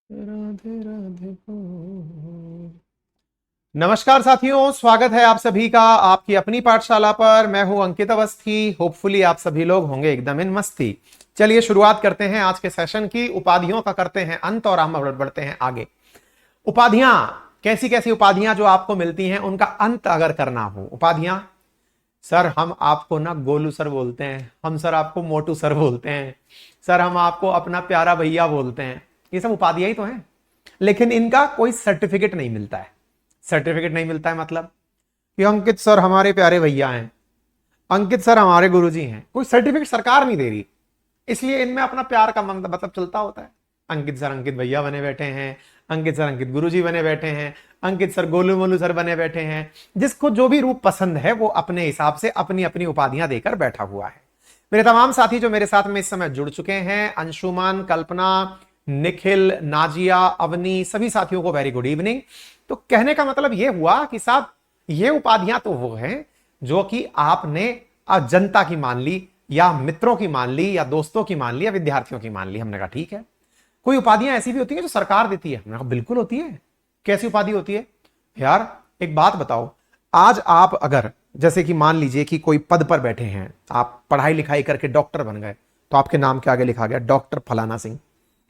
राधे राधे नमस्कार साथियों, स्वागत है आप सभी का आपकी अपनी पाठशाला पर। मैं हूं अंकित अवस्थी। होपफुली आप सभी लोग होंगे एकदम इन मस्ती। चलिए शुरुआत करते हैं आज के सेशन की। उपाधियों का करते हैं अंत और हम बढ़ते हैं आगे। उपाधियां, कैसी कैसी उपाधियां जो आपको मिलती हैं उनका अंत अगर करना हो। उपाधियां, सर हम आपको ना गोलू सर बोलते हैं, हम सर आपको मोटू सर बोलते हैं, सर हम आपको अपना प्यारा भैया बोलते हैं। ये सब उपाधियां ही तो हैं, लेकिन इनका कोई सर्टिफिकेट नहीं मिलता है। सर्टिफिकेट नहीं मिलता है मतलब कि अंकित सर हमारे प्यारे भैया हैं, अंकित सर हमारे गुरुजी हैं। कोई सर्टिफिकेट सरकार नहीं दे रही, इसलिए इनमें अपना प्यार का मतलब चलता होता है। अंकित सर अंकित भैया बने बैठे हैं, अंकित सर अंकित गुरुजी बने बैठे हैं, अंकित सर गोलू मोलू सर बने बैठे हैं। जिसको जो भी रूप पसंद है वो अपने हिसाब से अपनी अपनी उपाधियां देकर बैठा हुआ है। मेरे तमाम साथी जो मेरे साथ में इस समय जुड़ चुके हैं, अंशुमान, कल्पना, निखिल, नाजिया, अवनी, सभी साथियों को वेरी गुड इवनिंग। तो कहने का मतलब यह हुआ कि साहब ये उपाधियां तो वो हैं जो कि आपने जनता की मान ली, या मित्रों की मान ली, या दोस्तों की मान ली, या विद्यार्थियों की मान ली। हमने कहा ठीक है। कोई उपाधियां ऐसी भी होती है जो सरकार देती है। हमने कहा बिल्कुल होती है। कैसी उपाधि होती है यार? एक बात बताओ, आज आप अगर जैसे कि मान लीजिए कि कोई पद पर बैठे हैं, आप पढ़ाई लिखाई करके डॉक्टर बन गए, तो आपके नाम के आगे लिखा गया डॉक्टर फलाना सिंह।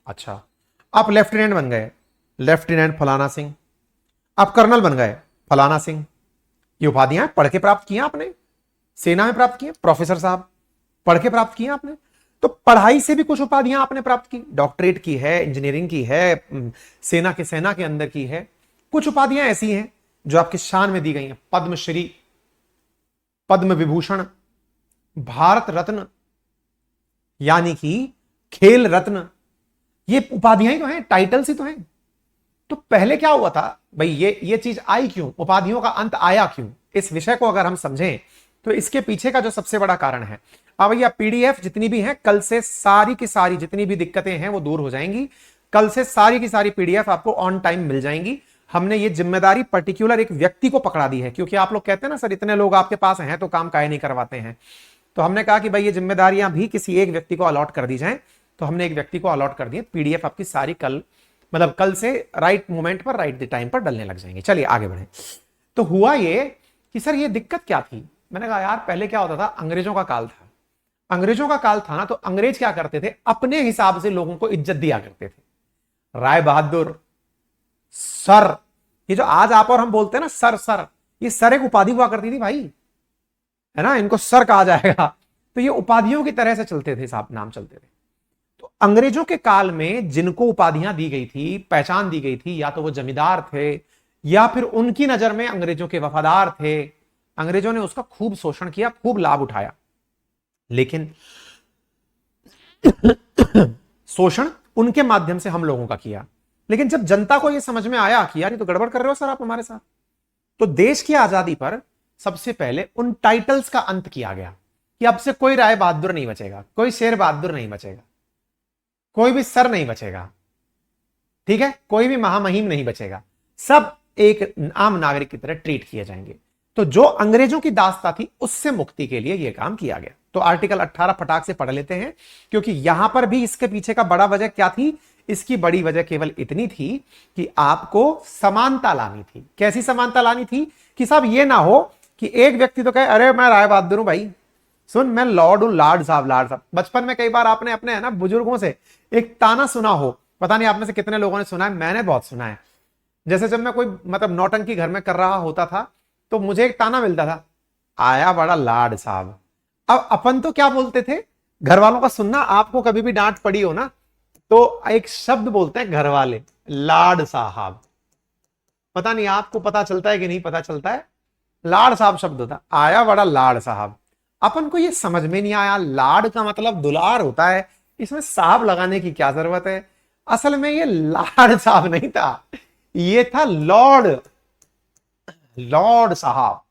अच्छा, आप लेफ्टिनेंट बन गए, लेफ्टिनेंट फलाना सिंह। आप कर्नल बन गए, फलाना सिंह। ये उपाधियां पढ़ के प्राप्त किया आपने, सेना में प्राप्त किए। प्रोफेसर साहब पढ़ के प्राप्त किया आपने। तो पढ़ाई से भी कुछ उपाधियां आपने प्राप्त की, डॉक्टरेट की है, इंजीनियरिंग की है, सेना के अंदर की है। कुछ उपाधियां ऐसी हैं जो आपकी शान में दी गई हैं। पद्मश्री, पद्म विभूषण, भारत रत्न, यानी कि खेल रत्न। ये उपाधियां ही तो हैं, टाइटल्स ही तो हैं। तो पहले क्या हुआ था भाई, ये चीज आई क्यों, उपाधियों का अंत आया क्यों? इस विषय को अगर हम समझें तो इसके पीछे का जो सबसे बड़ा कारण है, अब भैया पीडीएफ जितनी भी हैं, कल से सारी की सारी जितनी भी दिक्कतें हैं वो दूर हो जाएंगी। कल से सारी की सारी पीडीएफ आपको ऑन टाइम मिल जाएंगी। हमने ये जिम्मेदारी पर्टिकुलर एक व्यक्ति को पकड़ा दी है, क्योंकि आप लोग कहते हैं ना सर इतने लोग आपके पास हैं तो काम काहे नहीं करवाते हैं। तो हमने कहा कि भाई ये जिम्मेदारियां भी किसी एक व्यक्ति को अलॉट कर दी जाएं। तो हमने एक व्यक्ति को अलॉट कर दी। पीडीएफ आपकी सारी कल, मतलब कल से राइट मोमेंट पर, राइट टाइम पर डलने लग जाएंगे। चलिए आगे बढ़े। तो हुआ ये कि सर ये दिक्कत क्या थी। मैंने कहा यार पहले क्या होता था, अंग्रेजों का काल था। अंग्रेजों का काल था ना, तो अंग्रेज क्या करते थे, अपने हिसाब से लोगों को इज्जत दिया करते थे। राय बहादुर, सर, ये जो आज आप और हम बोलते हैं ना सर सर, ये सर एक उपाधि हुआ करती थी भाई, है ना, इनको सर कहा जाएगा। तो ये उपाधियों की तरह से चलते थे साहब, नाम चलते थे। तो अंग्रेजों के काल में जिनको उपाधियां दी गई थी, पहचान दी गई थी, या तो वो जमींदार थे या फिर उनकी नजर में अंग्रेजों के वफादार थे। अंग्रेजों ने उसका खूब शोषण किया, खूब लाभ उठाया। लेकिन शोषण उनके माध्यम से हम लोगों का किया। लेकिन जब जनता को यह समझ में आया कि यार ये तो गड़बड़ कर रहे हो सर आप हमारे साथ, तो देश की आजादी पर सबसे पहले उन टाइटल्स का अंत किया गया कि अब से कोई राय बहादुर नहीं बचेगा, कोई शेर बहादुर नहीं बचेगा, कोई भी सर नहीं बचेगा, ठीक है, कोई भी महामहिम नहीं बचेगा। सब एक आम नागरिक की तरह ट्रीट किए जाएंगे। तो जो अंग्रेजों की दास्ता थी उससे मुक्ति के लिए यह काम किया गया। तो आर्टिकल 18 फटाक से पढ़ लेते हैं, क्योंकि यहां पर भी इसके पीछे का बड़ा वजह क्या थी। इसकी बड़ी वजह केवल इतनी थी कि आपको समानता लानी थी। कैसी समानता लानी थी कि साहब ये ना हो कि एक व्यक्ति तो कहे अरे मैं राय बहादुर हूं भाई, सुन मैं लॉर्ड हूं, लार्ड साहब, लार्ड साहब। बचपन में कई बार आपने अपने है ना बुजुर्गों से एक ताना सुना हो, पता नहीं आप में से कितने लोगों ने सुना है, मैंने बहुत सुना है। जैसे जब मैं कोई मतलब नौटंकी घर में कर रहा होता था तो मुझे एक ताना मिलता था, आया बड़ा लाड साहब। अब अपन तो क्या बोलते थे, घर वालों का सुनना, आपको कभी भी डांट पड़ी हो ना तो एक शब्द बोलते हैं घर वाले, लाड साहब। पता नहीं आपको पता चलता है कि नहीं पता चलता है, लाड साहब शब्द होता, आया बड़ा लाड साहब। अपन को ये समझ में नहीं आया, लाड का मतलब दुलार होता है, इसमें साहब लगाने की क्या जरूरत है। असल में ये लाड साहब नहीं था, ये था लॉर्ड, लॉर्ड साहब।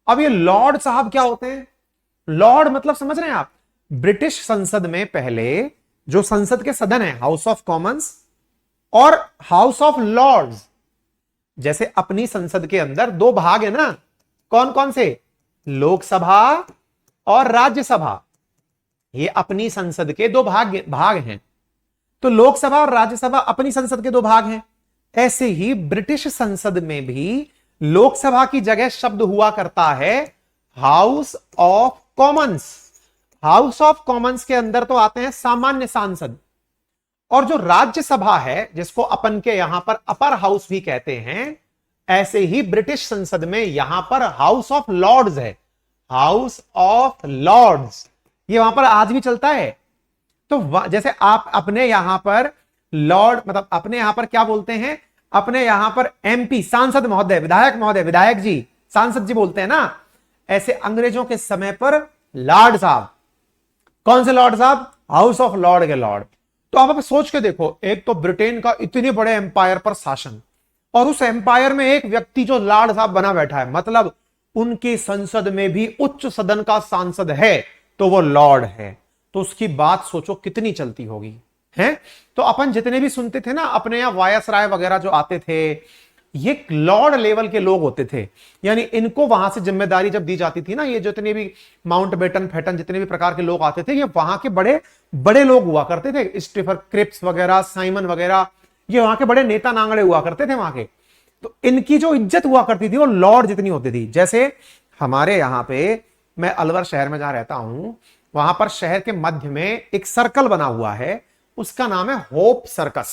अब ये लॉर्ड साहब क्या होते हैं? लॉर्ड मतलब समझ रहे हैं आप, ब्रिटिश संसद में पहले जो संसद के सदन है, हाउस ऑफ कॉमन्स और हाउस ऑफ लॉर्ड्स, जैसे अपनी संसद के अंदर दो भाग है ना, कौन कौन से, लोकसभा और राज्यसभा। ये अपनी संसद के दो भाग भाग हैं। तो लोकसभा और राज्यसभा अपनी संसद के दो भाग हैं। ऐसे ही ब्रिटिश संसद में भी लोकसभा की जगह शब्द हुआ करता है house of Commons. House of Commons के अंदर तो आते हैं सामान्य सांसद, और जो राज्यसभा है जिसको अपन के यहां पर अपर हाउस भी कहते हैं, ऐसे ही ब्रिटिश संसद में यहां पर हाउस ऑफ लॉर्ड्स है। हाउस ऑफ लॉर्ड्स ये वहां पर आज भी चलता है। तो जैसे आप अपने यहां पर लॉर्ड मतलब अपने यहां पर क्या बोलते हैं, अपने यहां पर एमपी सांसद महोदय, विधायक महोदय, विधायक जी, सांसद जी बोलते हैं ना, ऐसे अंग्रेजों के समय पर लॉर्ड साहब। कौन से लॉर्ड साहब? हाउस ऑफ लॉर्ड के लॉर्ड। तो आप सोच के देखो, एक तो ब्रिटेन का इतने बड़े एम्पायर पर शासन, और उस एम्पायर में एक व्यक्ति जो लॉर्ड साहब बना बैठा है, मतलब उनकी संसद में भी उच्च सदन का सांसद है तो वो लॉर्ड है। तो उसकी बात सोचो कितनी चलती होगी, हैं? तो अपन जितने भी सुनते थे ना अपने यहां वायसराय वगैरह जो आते थे, ये लॉर्ड लेवल के लोग होते थे। यानी इनको वहां से जिम्मेदारी जब दी जाती थी ना, ये जितने भी माउंटबेटन फैटन जितने भी प्रकार के लोग आते थे, ये वहां के बड़े बड़े लोग हुआ करते थे। स्टीफन क्रिप्स वगैरह, साइमन वगैरह, ये वहां के बड़े नेता नांगड़े हुआ करते थे वहां के। तो इनकी जो इज्जत हुआ करती थी वो लॉर्ड जितनी होती थी। जैसे हमारे यहां पे, मैं अलवर शहर में जहां रहता हूं, वहां पर शहर के मध्य में एक सर्कल बना हुआ है, उसका नाम है होप सर्कस।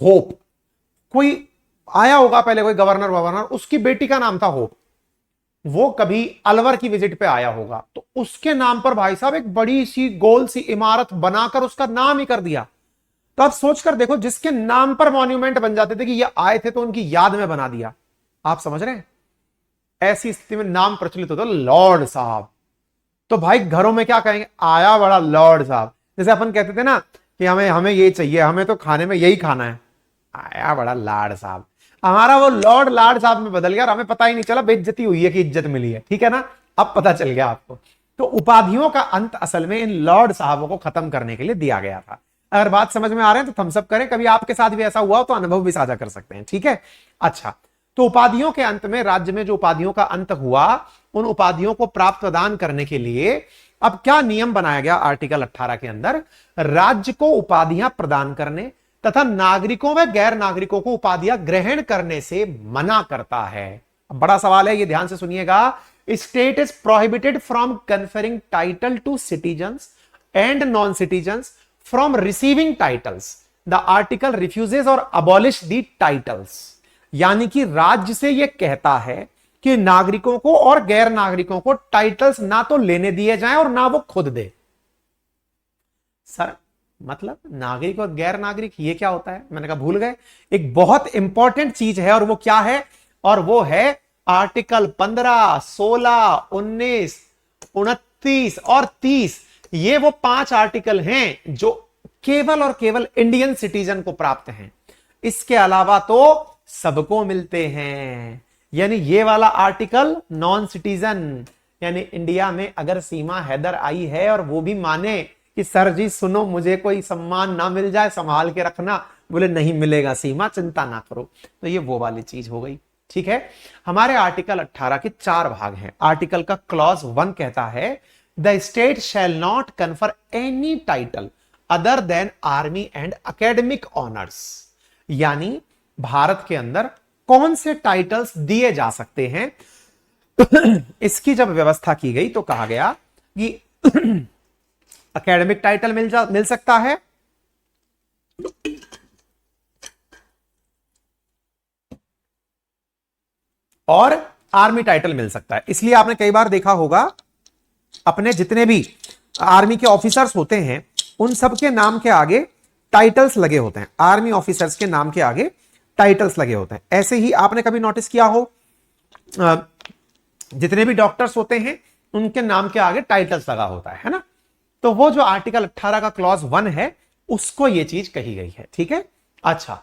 होप, कोई आया होगा पहले, कोई गवर्नर, उसकी बेटी का नाम था होप। वो कभी अलवर की विजिट पे आया होगा, तो उसके नाम पर भाई साहब एक बड़ी सी गोल सी इमारत बनाकर उसका नाम ही कर दिया। तो आप सोचकर देखो, जिसके नाम पर मॉन्यूमेंट बन जाते थे कि ये आए थे तो उनकी याद में बना दिया। आप समझ रहे हैं? ऐसी स्थिति में नाम प्रचलित होता लॉर्ड साहब। तो भाई घरों में क्या कहेंगे, आया बड़ा लॉर्ड साहब। जैसे अपन कहते थे ना कि हमें ये चाहिए, हमें तो खाने में यही खाना है, आया बड़ा लाड साहब। हमारा वो लॉर्ड लाड साहब में बदल गया और हमें पता ही नहीं चला बेइज्जती हुई है कि इज्जत मिली है। ठीक है ना? अब पता चल गया आपको। तो उपाधियों का अंत असल में इन लॉर्ड साहबों को खत्म करने के लिए दिया गया था। अगर बात समझ में आ रहे हैं तो थम्स अप करें। कभी आपके साथ भी ऐसा हुआ हो तो अनुभव भी साझा कर सकते हैं। ठीक है? अच्छा, तो उपाधियों के अंत में, राज्य में जो उपाधियों का अंत हुआ, उन उपाधियों को प्राप्त प्रदान करने के लिए अब क्या नियम बनाया गया आर्टिकल 18 के अंदर? राज्य को उपाधियां प्रदान करने तथा नागरिकों व गैर नागरिकों को उपाधियां ग्रहण करने से मना करता है। अब बड़ा सवाल है, ये ध्यान से सुनिएगा। State is prohibited from conferring title to citizens and non citizens from receiving titles. The article refuses और अबॉलिश द टाइटल्स। यानी कि राज्य से यह कहता है कि नागरिकों को और गैर नागरिकों को टाइटल्स ना तो लेने दिए जाएं और ना वो खुद दे। सर मतलब नागरिक और गैर नागरिक ये क्या होता है? मैंने कहा भूल गए। एक बहुत इंपॉर्टेंट चीज है, और वो क्या है? और वो है आर्टिकल 15, 16, 19, 29 और 30। ये वो 5 आर्टिकल हैं जो केवल और केवल इंडियन सिटीजन को प्राप्त हैं। इसके अलावा तो सबको मिलते हैं। यानी ये वाला आर्टिकल नॉन सिटीजन, यानी इंडिया में अगर सीमा हैदर आई है और वो भी माने कि सर जी सुनो, मुझे कोई सम्मान ना मिल जाए, संभाल के रखना, बोले नहीं मिलेगा सीमा, चिंता ना करो, तो ये वो वाली चीज हो गई। ठीक है? हमारे आर्टिकल 18 के 4 भाग हैं। आर्टिकल का क्लॉज 1 कहता है the state shall not confer any title other than army and academic honours. यानी भारत के अंदर कौन से टाइटल्स दिए जा सकते हैं, इसकी जब व्यवस्था की गई तो कहा गया कि एकेडमिक टाइटल मिल सकता है, और आर्मी टाइटल मिल सकता है। इसलिए आपने कई बार देखा होगा अपने जितने भी आर्मी के ऑफिसर्स होते हैं उन सब के नाम के आगे टाइटल्स लगे होते हैं। आर्मी ऑफिसर्स के नाम के आगे टाइटल्स लगे होते हैं। ऐसे ही आपने कभी नोटिस किया हो जितने भी डॉक्टर्स होते हैं उनके नाम के आगे टाइटल्स लगा होता है ना? तो वो जो आर्टिकल 18 का क्लॉज 1 है उसको ये चीज कही गई है। ठीक है? अच्छा,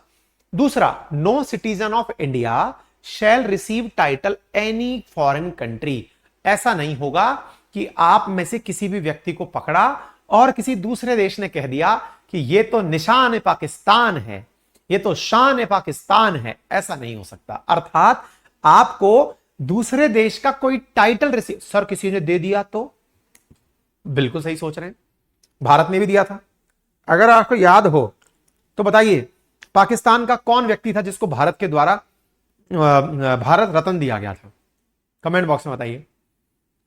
दूसरा, no citizen of India shall receive title any foreign country. ऐसा नहीं होगा कि आप में से किसी भी व्यक्ति को पकड़ा और किसी दूसरे देश ने कह दिया कि ये तो निशान पाकिस्तान है, ये तो शान पाकिस्तान है। ऐसा नहीं हो सकता। अर्थात आपको दूसरे देश का कोई टाइटल रिसीव, सर किसी ने दे दिया तो बिल्कुल सही सोच रहे हैं, भारत ने भी दिया था। अगर आपको याद हो तो बताइए, पाकिस्तान का कौन व्यक्ति था जिसको भारत के द्वारा भारत रत्न दिया गया था? कमेंट बॉक्स में बताइए।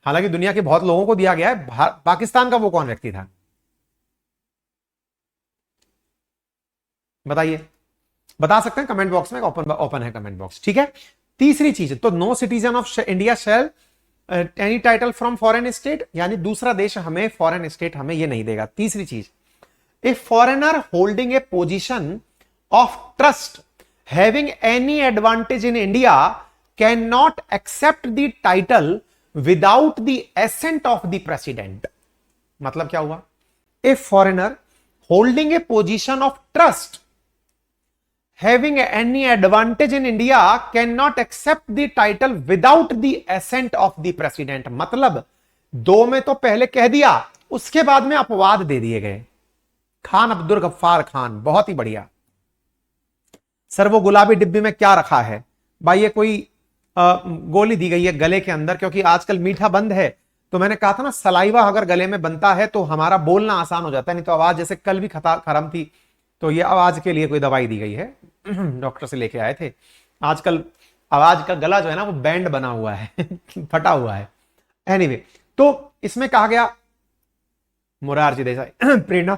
हालांकि दुनिया के बहुत लोगों को दिया गया है, पाकिस्तान का वो कौन व्यक्ति था? बताइए, बता सकते हैं कमेंट बॉक्स में, ओपन है कमेंट बॉक्स, ठीक है। तीसरी चीज, तो no citizen of India shall any title from foreign state, यानी दूसरा देश हमें, फॉरेन स्टेट हमें ये नहीं देगा। तीसरी चीज, a foreigner holding a position of trust having any advantage in India can not accept the title without the assent of the president. मतलब क्या हुआ? A foreigner holding a position of trust having any advantage in India cannot accept the title without the assent of the president। मतलब दो में तो पहले कह दिया, उसके बाद में अपवाद दे दिए गए। खान अब्दुल गफ्फार खान, बहुत ही बढ़िया। सर वो गुलाबी डिब्बी में क्या रखा है? भाई ये कोई गोली दी गई है गले के अंदर, क्योंकि आजकल मीठा बंद है। तो मैंने कहा था ना, सलाइवा अगर गले में बनता है तो हमारा बोलना आसान हो जाता है, नहीं तो आवाज जैसे कल भी खराब थी, तो ये आवाज के लिए कोई दवाई दी गई है, डॉक्टर से लेके आए थे। आजकल आवाज का गला जो है ना वो बैंड बना हुआ है फटा हुआ है। एनीवे, तो इसमें कहा गया मोरारजी देसाई प्रेरणा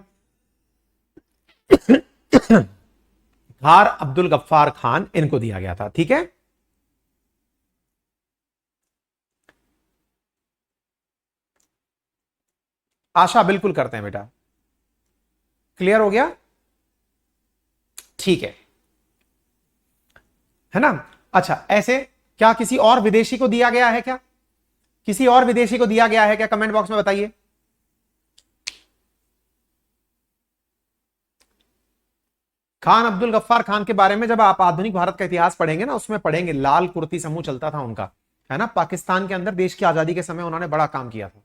खार अब्दुल गफ्फार खान, इनको दिया गया था, ठीक है। आशा बिल्कुल करते हैं बेटा, क्लियर हो गया? ठीक है ना। अच्छा, ऐसे क्या किसी और विदेशी को दिया गया है क्या? किसी और विदेशी को दिया गया है क्या? कमेंट बॉक्स में बताइए। खान अब्दुल गफ्फार खान के बारे में जब आप आधुनिक भारत का इतिहास पढ़ेंगे ना, उसमें पढ़ेंगे लाल कुर्ती समूह चलता था उनका, है ना। पाकिस्तान के अंदर देश की आजादी के समय उन्होंने बड़ा काम किया था,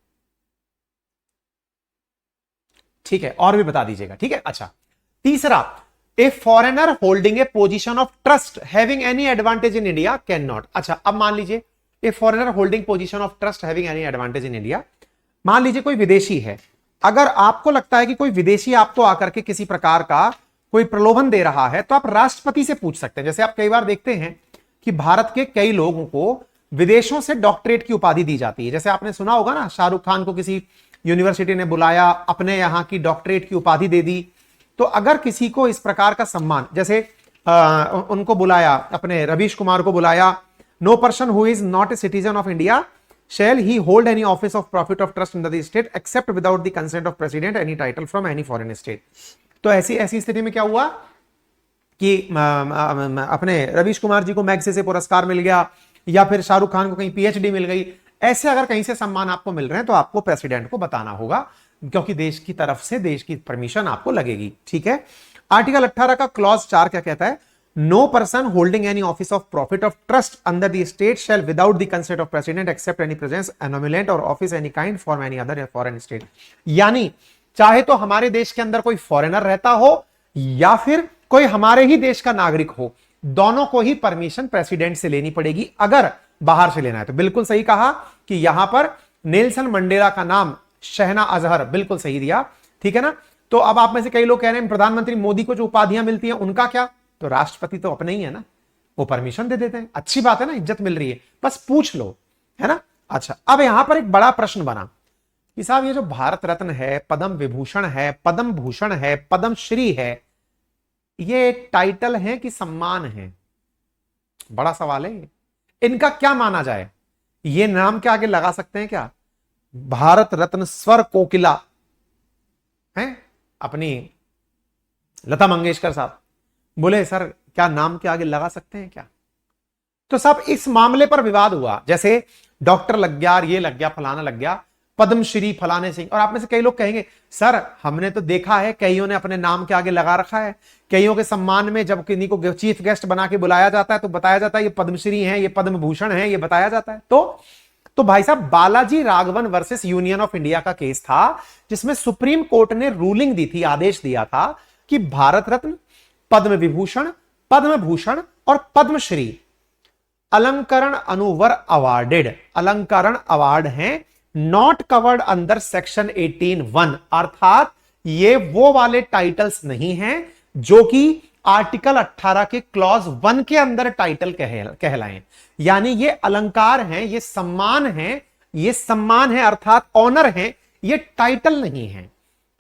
ठीक है। और भी बता दीजिएगा, ठीक है। अच्छा, तीसरा, ए foreigner holding a position of trust having any advantage in India can not. अच्छा, अब मान लीजिए ए foreigner holding position of trust having any advantage in India, मान लीजिए कोई विदेशी है। अगर आपको लगता है कि कोई विदेशी आपको आकर के किसी प्रकार का कोई प्रलोभन दे रहा है, तो आप राष्ट्रपति से पूछ सकते हैं। जैसे आप कई बार देखते हैं कि भारत के कई लोगों को विदेशों से डॉक्टरेट की उपाधि दी जाती है। जैसे आपने सुना होगा ना, शाहरुख खान को किसी यूनिवर्सिटी ने बुलाया, अपने यहां की डॉक्टरेट की उपाधि दे दी। तो अगर किसी को इस प्रकार का सम्मान, जैसे उनको बुलाया, अपने रवीश कुमार को बुलाया, no person who is not a citizen of India shall he hold any office of profit of trust under the state except without the consent of president any title from any foreign state। तो ऐसी स्थिति में क्या हुआ कि अपने रवीश कुमार जी को Magsaysay पुरस्कार मिल गया, या फिर शाहरुख खान को कहीं पीएचडी मिल गई। ऐसे अगर कहीं से सम्मान आपको मिल रहे हैं तो आपको प्रेसिडेंट को बताना होगा, क्योंकि देश की तरफ से देश की परमिशन आपको लगेगी, ठीक है। आर्टिकल 18 का क्लॉज 4 क्या कहता है? No person holding any office of profit of trust under the state shall without the consent of president except any presents emolument or office any kind for any other foreign state. यानी चाहे तो हमारे देश के अंदर कोई foreigner रहता हो या फिर कोई हमारे ही देश का नागरिक हो, दोनों को ही परमिशन प्रेसिडेंट से लेनी पड़ेगी अगर बाहर से लेना है। तो बिल्कुल सही कहा कि यहां पर नेल्सन मंडेला का नाम शहना अजहर, बिल्कुल सही दिया, ठीक है ना। तो अब आप में से कई लोग कह रहे हैं प्रधानमंत्री मोदी को जो उपाधियां मिलती हैं उनका क्या? तो राष्ट्रपति तो अपने ही है ना, वो परमिशन दे देते हैं। अच्छी बात है ना, इज्जत मिल रही है, बस पूछ लो, है ना। अच्छा, अब यहां पर एक बड़ा प्रश्न बना कि साहब ये जो भारत रत्न है, पद्म विभूषण है, पद्म भूषण है, पद्म श्री है, ये टाइटल है कि सम्मान है? बड़ा सवाल है। इनका क्या माना जाए? ये नाम के आगे लगा सकते हैं क्या? भारत रत्न स्वर कोकिला है अपनी लता मंगेशकर साहब, बोले सर क्या नाम के आगे लगा सकते हैं क्या? तो सब इस मामले पर विवाद हुआ। जैसे डॉक्टर लग गया, ये लग गया, फलाना लग गया, पद्मश्री फलाने सिंह। और आप में से कई लोग कहेंगे सर हमने तो देखा है कईयों ने अपने नाम के आगे लगा रखा है, कईयों के सम्मान में जब किन्हीं को चीफ गेस्ट बना के बुलाया जाता है तो बताया जाता है ये पद्मश्री हैं, ये पद्म भूषण है, ये बताया जाता है। तो भाई साहब, Balaji Raghavan versus union of India का केस था, जिसमें सुप्रीम कोर्ट ने रूलिंग दी थी, आदेश दिया था कि भारत रत्न, पद्म विभूषण, पद्म भूषण और पद्मश्री अलंकरण अनुवर अवार्डेड, अलंकरण अवार्ड हैं, नॉट कवर्ड अंडर सेक्शन 18(1), अर्थात ये वो वाले टाइटल्स नहीं हैं जो कि आर्टिकल 18 के क्लॉज 1 के अंदर टाइटल कहलाएं। यानी ये अलंकार हैं, ये सम्मान है, ये सम्मान है अर्थात ऑनर है, ये टाइटल नहीं है।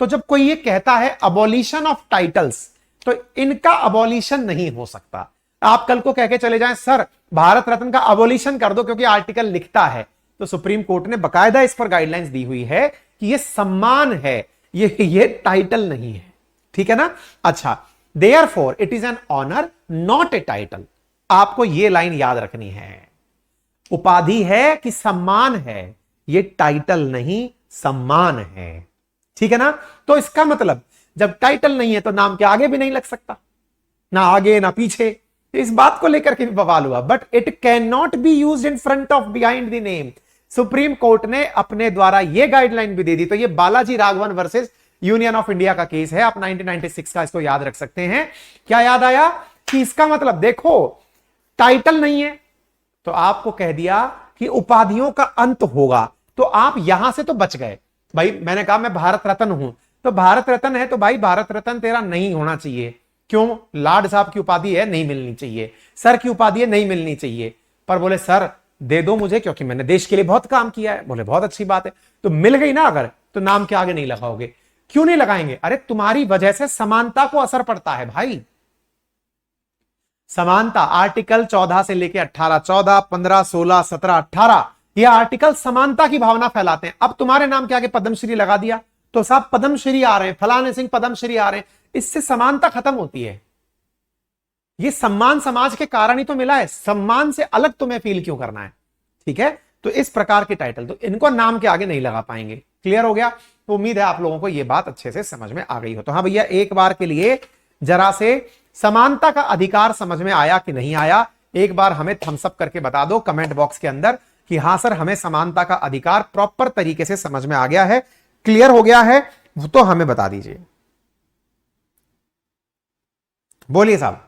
तो जब कोई ये कहता है अबॉलिशन ऑफ टाइटल्स, तो इनका अबॉलिशन नहीं हो सकता। आप कल को कह के चले जाएं सर भारत रत्न का अबॉलिशन कर दो क्योंकि आर्टिकल लिखता है, तो सुप्रीम कोर्ट ने बकायदा इस पर गाइडलाइंस दी हुई है कि ये सम्मान है, ये टाइटल नहीं है। ठीक है ना। अच्छा, therefore it is an honour not a title. आपको ये लाइन याद रखनी है, उपाधि है कि सम्मान है, ये टाइटल नहीं सम्मान है। ठीक है ना। तो इसका मतलब जब टाइटल नहीं है तो नाम के आगे भी नहीं लग सकता, ना आगे ना पीछे। इस बात को लेकर के भी बवाल हुआ। But it can not be used in front of behind the name. Supreme court ने अपने द्वारा यह गाइडलाइन भी दे दी। तो ये Balaji Raghavan versus union of India का केस है। आप 1996 का इसको याद रख सकते हैं। क्या याद आया कि इसका मतलब देखो टाइटल नहीं है तो आपको कह दिया कि उपाधियों का अंत होगा, तो आप यहां से तो बच गए। भाई मैंने कहा मैं भारत रत्न हूं, तो भारत रत्न है तो भाई भारत रत्न तेरा नहीं होना चाहिए। क्यों? लाड साहब की उपाधि है, नहीं मिलनी चाहिए। सर की उपाधि है, नहीं मिलनी चाहिए। पर बोले सर दे दो मुझे क्योंकि मैंने देश के लिए बहुत काम किया है। बोले बहुत अच्छी बात है। तो मिल गई ना अगर, तो नाम के आगे नहीं लगाओगे। क्यों नहीं लगाएंगे? अरे तुम्हारी वजह से समानता को असर पड़ता है भाई। समानता आर्टिकल 14 से लेके 18, 14, 15, 16, 17, 18 ये आर्टिकल समानता की भावना फैलाते हैं। अब तुम्हारे नाम के आगे पद्मश्री लगा दिया तो साहब पद्मश्री आ रहे हैं, फलाने सिंह पद्मश्री आ रहे हैं, इससे समानता खत्म होती है। ये सम्मान समाज के कारण ही तो मिला है, सम्मान से अलग तुम्हें फील क्यों करना है? ठीक है। तो इस प्रकार के टाइटल तो इनको नाम के आगे नहीं लगा पाएंगे। क्लियर हो गया? तो उम्मीद है आप लोगों को यह बात अच्छे से समझ में आ गई हो। तो हाँ भैया, एक बार के लिए जरा से समानता का अधिकार समझ में आया कि नहीं आया, एक बार हमें थम्स अप करके बता दो कमेंट बॉक्स के अंदर कि हां सर हमें समानता का अधिकार प्रॉपर तरीके से समझ में आ गया है, क्लियर हो गया है, तो हमें बता दीजिए। बोलिए साहब।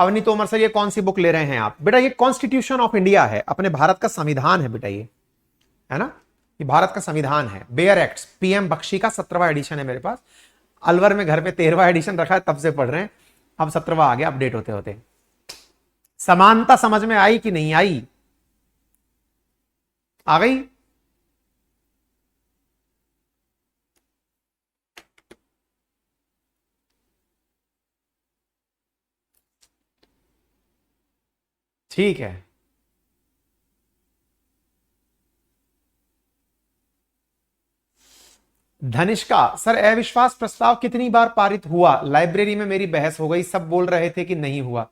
अवनी तोमर सर ये कौन सी बुक ले रहे हैं आप? बेटा ये कॉन्स्टिट्यूशन ऑफ इंडिया है, अपने भारत का संविधान है बेटा, ये है ना, ये भारत का संविधान है। बेयर एक्ट्स, पीएम बख्शी का 17वां एडिशन है मेरे पास। अलवर में घर पे 13वां एडिशन रखा है, तब से पढ़ रहे हैं। अब 17वां आ गया अपडेट होते होते। समानता समझ में आई कि नहीं आई? आ गई? ठीक है। धनिष्का सर अविश्वास प्रस्ताव कितनी बार पारित हुआ? लाइब्रेरी में मेरी बहस हो गई, सब बोल रहे थे कि नहीं हुआ।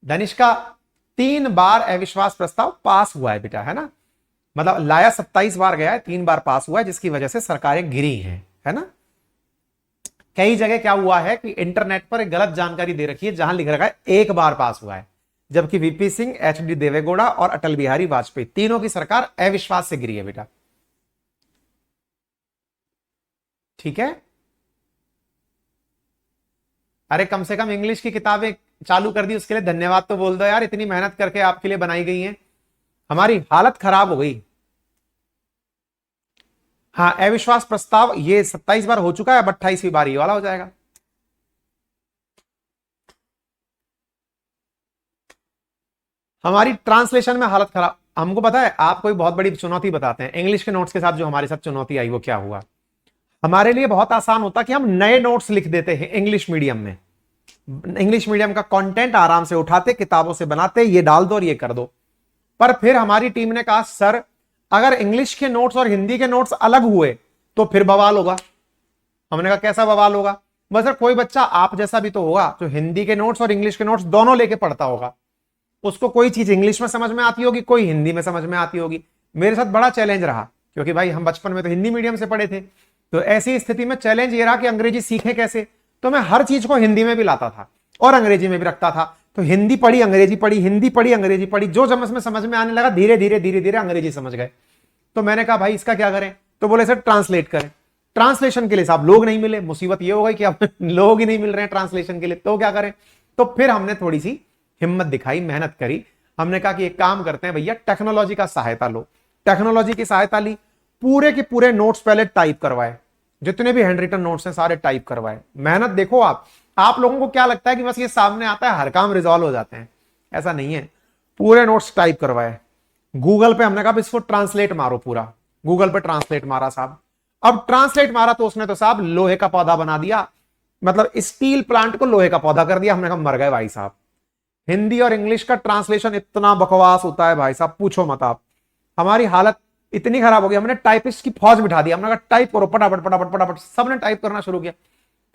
धनिष्का 3 बार अविश्वास प्रस्ताव पास हुआ है बेटा, है ना। मतलब लाया 27 बार गया है, 3 बार पास हुआ है, जिसकी वजह से सरकारें गिरी हैं, है ना। कई जगह क्या हुआ है कि इंटरनेट पर एक गलत जानकारी दे रखी है जहां लिख रखा है 1 बार पास हुआ है, जबकि वीपी सिंह, एचडी देवेगौड़ा और अटल बिहारी वाजपेयी तीनों की सरकार अविश्वास से गिरी है बेटा। ठीक है। अरे कम से कम इंग्लिश की किताबें चालू कर दी, उसके लिए धन्यवाद तो बोल दो यार, इतनी मेहनत करके आपके लिए बनाई गई है, हमारी हालत खराब हो गई। हाँ अविश्वास प्रस्ताव ये 27 बार हो चुका है, अब 28वीं बार ये वाला हो जाएगा। हमारी ट्रांसलेशन में हालत खराब। हमको पता है आप कोई बहुत बड़ी चुनौती बताते हैं, इंग्लिश के नोट्स के साथ जो हमारे साथ चुनौती आई वो क्या हुआ। हमारे लिए बहुत आसान होता कि हम नए नोट्स लिख देते हैं इंग्लिश मीडियम में, इंग्लिश मीडियम का कंटेंट आराम से उठाते, किताबों से बनाते, ये डाल दो और ये कर दो। पर फिर हमारी टीम ने कहा सर अगर इंग्लिश के नोट्स और हिंदी के नोट्स अलग हुए तो फिर बवाल होगा। हमने कहा कैसा बवाल होगा? बस सर कोई बच्चा आप जैसा भी तो होगा जो हिंदी के नोट्स और इंग्लिश के नोट्स दोनों लेके पढ़ता होगा, उसको कोई चीज इंग्लिश में समझ में आती होगी, कोई हिंदी में समझ में आती होगी। मेरे साथ बड़ा चैलेंज रहा क्योंकि भाई हम बचपन में तो हिंदी मीडियम से पढ़े थे, तो ऐसी स्थिति में चैलेंज ये रहा कि अंग्रेजी सीखे कैसे। तो मैं हर चीज को हिंदी में भी लाता था और अंग्रेजी में भी रखता था। तो हिंदी पढ़ी, अंग्रेजी पढ़ी, हिंदी पढ़ी, अंग्रेजी पढ़ी, जो जब समझ में आने लगा धीरे धीरे धीरे धीरे अंग्रेजी समझ गए। तो मैंने कहा भाई इसका क्या करें? तो बोले सर ट्रांसलेट करें। ट्रांसलेशन के लिए साहब लोग नहीं मिले, मुसीबत ये हो गई कि अब लोग ही नहीं मिल रहे हैं ट्रांसलेशन के लिए, तो क्या करें? तो फिर हमने थोड़ी सी हिम्मत दिखाई, मेहनत करी। हमने कहा कि एक काम करते हैं भैया, टेक्नोलॉजी का सहायता लो। टेक्नोलॉजी की सहायता ली, पूरे के पूरे नोट्स पहले टाइप करवाए, जितने भी हैंड रिटन नोट्स हैं सारे टाइप करवाए। मेहनत देखो आप लोगों को क्या लगता है कि बस ये सामने आता है हर काम रिजॉल्व हो जाते हैं, ऐसा नहीं है। पूरे नोट्स टाइप करवाए, गूगल पे हमने कहा इसको ट्रांसलेट मारो, पूरा गूगल पे ट्रांसलेट मारा साहब। अब ट्रांसलेट मारा तो उसने तो साहब लोहे का पौधा बना दिया, मतलब स्टील प्लांट को लोहे का पौधा कर दिया। हमने कहा मर गए भाई साहब। हिंदी और इंग्लिश का ट्रांसलेशन इतना बकवास होता है भाई साहब, पूछो मत आप। हमारी हालत इतनी खराब हो गई, हमने टाइपिस्ट की फौज बिठा दी। हमने कहा टाइप करो फटाफट फटाफट फटाफट, सबने टाइप करना शुरू किया।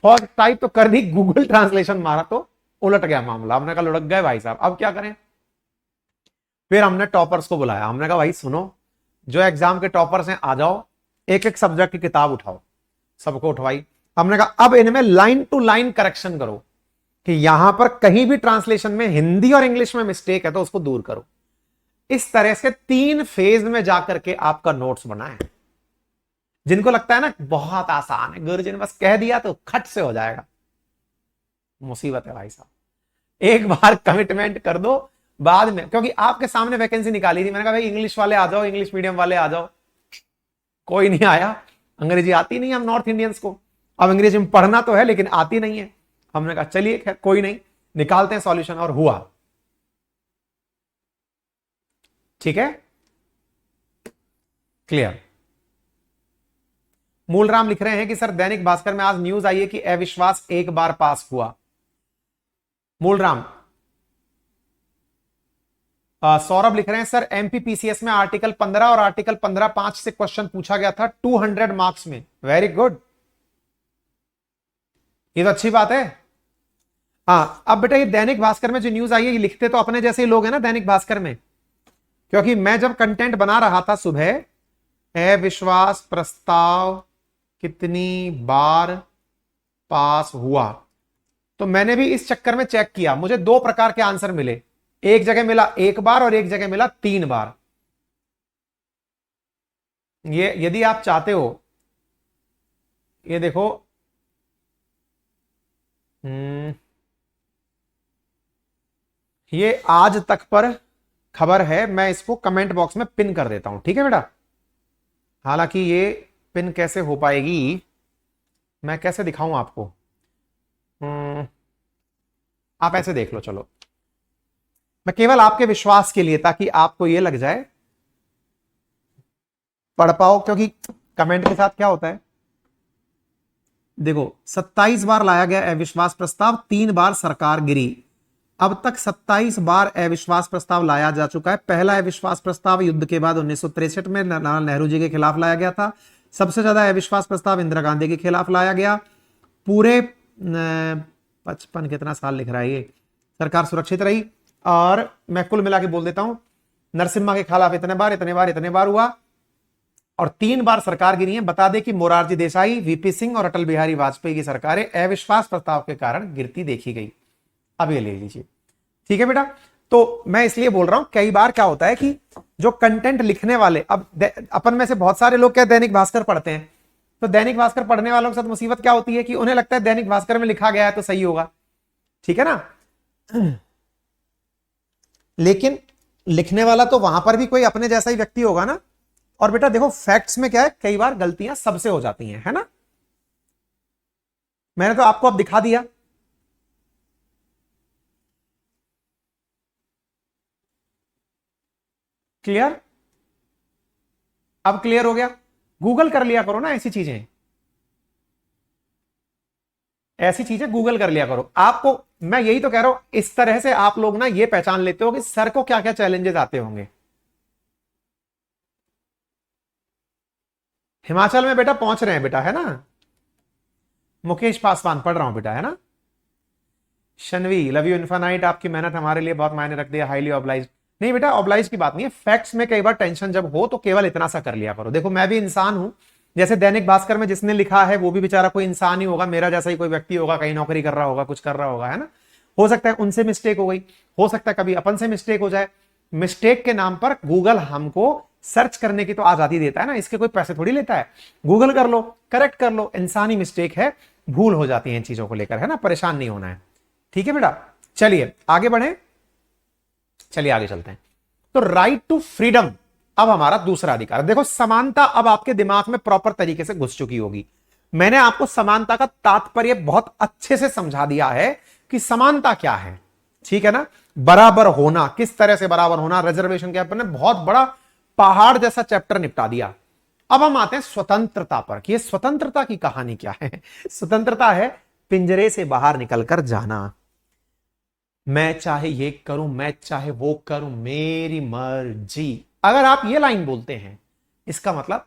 फौज टाइप तो कर दी, गूगल ट्रांसलेशन मारा तो उलट गया मामला। हमने कहा लुढ़क गए भाई साहब, अब क्या करें। फिर हमने टॉपर्स को बुलाया, हमने कहा भाई सुनो, जो एग्जाम के टॉपर्स हैं आ जाओ, एक एक सब्जेक्ट की किताब उठाओ। सबको उठवाई। हमने कहा अब इनमें लाइन टू लाइन करेक्शन करो कि यहां पर कहीं भी ट्रांसलेशन में हिंदी और इंग्लिश में मिस्टेक है तो उसको दूर करो। इस तरह से 3 फेज में जाकर के आपका नोट्स बना है। जिनको लगता है ना बहुत आसान है, गुरुजी ने बस कह दिया तो खट से हो जाएगा, मुसीबत है भाई साहब। एक बार कमिटमेंट कर दो, बाद में, क्योंकि आपके सामने वैकेंसी निकाली थी, मैंने कहा भाई इंग्लिश वाले आ जाओ, इंग्लिश मीडियम वाले आ जाओ, कोई नहीं आया। अंग्रेजी आती नहीं हम नॉर्थ इंडियंस को, अब अंग्रेजी में पढ़ना तो है लेकिन आती नहीं है। हमने कहा चलिए कोई नहीं, निकालते हैं सॉल्यूशन, और हुआ। ठीक है, क्लियर। मूलराम लिख रहे हैं कि सर दैनिक भास्कर में आज न्यूज आई है कि अविश्वास एक बार पास हुआ। मूलराम। सौरभ लिख रहे हैं सर एमपीपीसीएस में आर्टिकल 15 और आर्टिकल 15(5) से क्वेश्चन पूछा गया था 200 मार्क्स में। वेरी गुड, ये तो अच्छी बात है। हाँ अब बेटा ये दैनिक भास्कर में जो न्यूज आई है, ये लिखते तो अपने जैसे ही लोग हैं ना दैनिक भास्कर में, क्योंकि मैं जब कंटेंट बना रहा था सुबह, अविश्वास प्रस्ताव कितनी बार पास हुआ, तो मैंने भी इस चक्कर में चेक किया, मुझे 2 प्रकार के आंसर मिले। एक जगह मिला 1 बार और एक जगह मिला 3 बार। ये यदि आप चाहते हो, ये देखो, ये आज तक पर खबर है, मैं इसको कमेंट बॉक्स में पिन कर देता हूं, ठीक है बेटा। हालांकि ये पिन कैसे हो पाएगी, मैं कैसे दिखाऊं आपको, आप ऐसे देख लो, चलो मैं केवल आपके विश्वास के लिए, ताकि आपको ये लग जाए पढ़ पाओ, क्योंकि कमेंट के साथ क्या होता है। देखो 27 बार लाया गया अविश्वास प्रस्ताव, 3 बार सरकार गिरी। अब तक 27 बार अविश्वास प्रस्ताव लाया जा चुका है। पहला अविश्वास प्रस्ताव युद्ध के बाद 1963 में नेहरू जी के खिलाफ लाया गया था। सबसे ज्यादा अविश्वास प्रस्ताव इंदिरा गांधी के खिलाफ लाया गया। पूरे 55 कितना साल लिख रहा है ये, सरकार सुरक्षित रही। और मैं कुल मिला के बोल देता हूं, नरसिम्हा के खिलाफ इतने बार इतने बार इतने बार हुआ, और 3 बार सरकार गिरी है। बता दें कि मोरारजी देसाई, वीपी सिंह और अटल बिहारी वाजपेयी की सरकारें अविश्वास प्रस्ताव के कारण गिरती देखी गई। अब ये ले लीजिए, ठीक है बेटा। तो मैं इसलिए बोल रहा हूं, कई बार क्या होता है कि जो कंटेंट लिखने वाले, अब अपन में से बहुत सारे लोग क्या दैनिक भास्कर पढ़ते हैं, तो दैनिक भास्कर पढ़ने वालों के साथ मुसीबत क्या होती है कि उन्हें लगता है दैनिक भास्कर में लिखा गया है तो सही होगा, ठीक है ना। लेकिन लिखने वाला तो वहां पर भी कोई अपने जैसा ही व्यक्ति होगा ना। और बेटा देखो फैक्ट्स में क्या है, कई बार गलतियां सबसे हो जाती हैं, है ना। मैंने तो आपको अब दिखा दिया। क्लियर, अब क्लियर हो गया। गूगल कर लिया करो ना ऐसी चीजें, ऐसी चीजें गूगल कर लिया करो। आपको मैं यही तो कह रहा हूं, इस तरह से आप लोग ना ये पहचान लेते हो कि सर को क्या क्या चैलेंजेस आते होंगे। हिमाचल में बेटा पहुंच रहे हैं बेटा, है ना। मुकेश पासवान पढ़ रहा हूं बेटा, है ना। शनवी लव यू इन्फानाइट, आपकी मेहनत हमारे लिए बहुत मायने रखती है, हाईली ऑब्लाइज। नहीं बेटा ऑब्लाइज की बात नहीं है, फैक्ट्स में कई बार टेंशन जब हो तो केवल इतना सा कर लिया करो। देखो मैं भी इंसान हूं, जैसे दैनिक भास्कर में जिसने लिखा है वो भी बेचारा कोई इंसान ही होगा, मेरा जैसा ही कोई व्यक्ति होगा, कहीं नौकरी कर रहा होगा, कुछ कर रहा होगा, है ना। हो सकता है उनसे मिस्टेक हो गई, हो सकता है कभी अपन से मिस्टेक हो जाए। मिस्टेक के नाम पर गूगल हमको सर्च करने की तो आजादी देता है ना, इसके कोई पैसे थोड़ी लेता है। गूगल कर लो, करेक्ट कर लो, इंसानी मिस्टेक है, भूल हो जाती है इन चीजों को लेकर, है ना, परेशान नहीं होना है। ठीक है बेटा, चलिए आगे बढ़े, चलिए आगे चलते हैं। तो राइट टू फ्रीडम, अब हमारा दूसरा अधिकार, देखो समानता अब आपके दिमाग में प्रॉपर तरीके से घुस चुकी होगी। मैंने आपको समानता का तात्पर्य बहुत अच्छे से समझा दिया है कि समानता क्या है, ठीक है ना। बराबर होना, किस तरह से बराबर होना, रिजर्वेशन के ऊपर बहुत बड़ा पहाड़ जैसा चैप्टर निपटा दिया। अब हम आते हैं स्वतंत्रता पर कि ये स्वतंत्रता की कहानी क्या है। स्वतंत्रता है पिंजरे से बाहर निकलकर जाना। मैं चाहे ये करूं, मैं चाहे वो करूं, मेरी मर्जी। अगर आप ये लाइन बोलते हैं, इसका मतलब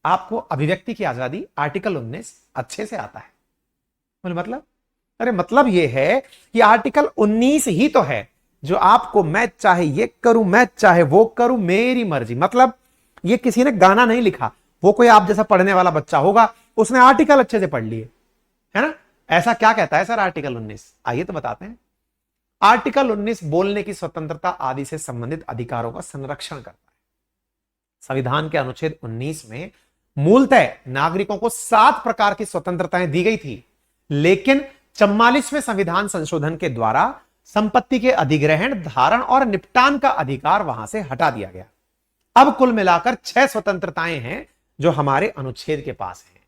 आपको अभिव्यक्ति की आजादी आर्टिकल 19 अच्छे से आता है। बोले मतलब, अरे मतलब ये है कि आर्टिकल 19 ही तो है जो आपको मैं चाहे ये करूं, मैं चाहे वो करूं, मेरी मर्जी। मतलब ये किसी ने गाना नहीं लिखा, वो कोई आप जैसा पढ़ने वाला बच्चा होगा, उसने आर्टिकल अच्छे से पढ़ लिए, है ना। ऐसा क्या कहता है सर आर्टिकल 19? आइए तो बताते हैं। आर्टिकल 19 बोलने की स्वतंत्रता आदि से संबंधित अधिकारों का संरक्षण करता है। संविधान के अनुच्छेद 19 में मूलतः नागरिकों को 7 प्रकार की स्वतंत्रताएं दी गई थी, लेकिन 44वें संविधान संशोधन के द्वारा संपत्ति के अधिग्रहण, धारण और निपटान का अधिकार वहां से हटा दिया गया। अब कुल मिलाकर 6 स्वतंत्रताएं हैं जो हमारे अनुच्छेद के पास हैं,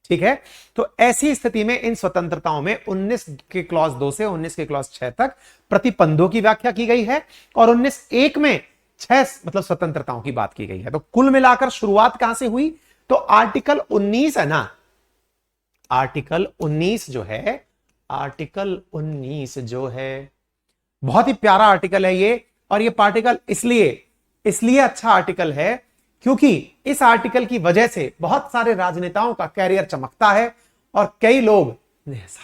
ठीक है। तो ऐसी स्थिति में इन स्वतंत्रताओं में 19 के क्लॉज 2 से 19 के क्लॉज 6 तक प्रतिबंधों की व्याख्या की गई है और 19(1) में 6 मतलब स्वतंत्रताओं की बात की गई है। तो कुल मिलाकर शुरुआत कहां से हुई? तो आर्टिकल 19 है ना, आर्टिकल 19 जो है, आर्टिकल 19 जो है बहुत ही प्यारा आर्टिकल है ये। और ये पार्टिकल इसलिए अच्छा आर्टिकल है क्योंकि इस आर्टिकल की वजह से बहुत सारे राजनेताओं का कैरियर चमकता है और कई लोग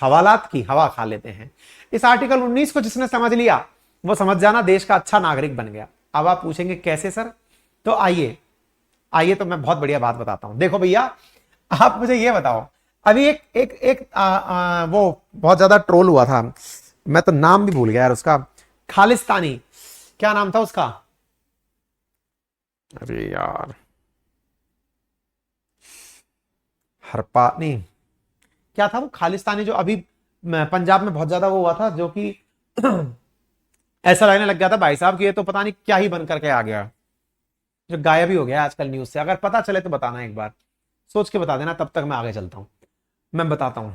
हवालात की हवा खा लेते हैं। इस आर्टिकल 19 को जिसने समझ लिया वो समझ जाना देश का अच्छा नागरिक बन गया। अब आप पूछेंगे कैसे सर? तो आइए तो मैं बहुत बढ़िया बात बताता हूं। देखो भैया, आप मुझे ये बताओ, अभी एक वो बहुत ज्यादा ट्रोल हुआ था, मैं तो नाम भी भूल गया यार उसका, खालिस्तानी, क्या नाम था उसका? अरे यार, हरपा नहीं, क्या था वो खालिस्तानी जो अभी पंजाब में बहुत ज्यादा वो हुआ था, जो कि ऐसा लगने लग गया था भाई साहब कि ये तो पता नहीं क्या ही बन करके आ गया, जो गायब ही हो गया आजकल न्यूज से। अगर पता चले तो बताना, एक बार सोच के बता देना, तब तक मैं आगे चलता हूं। मैं बताता हूं,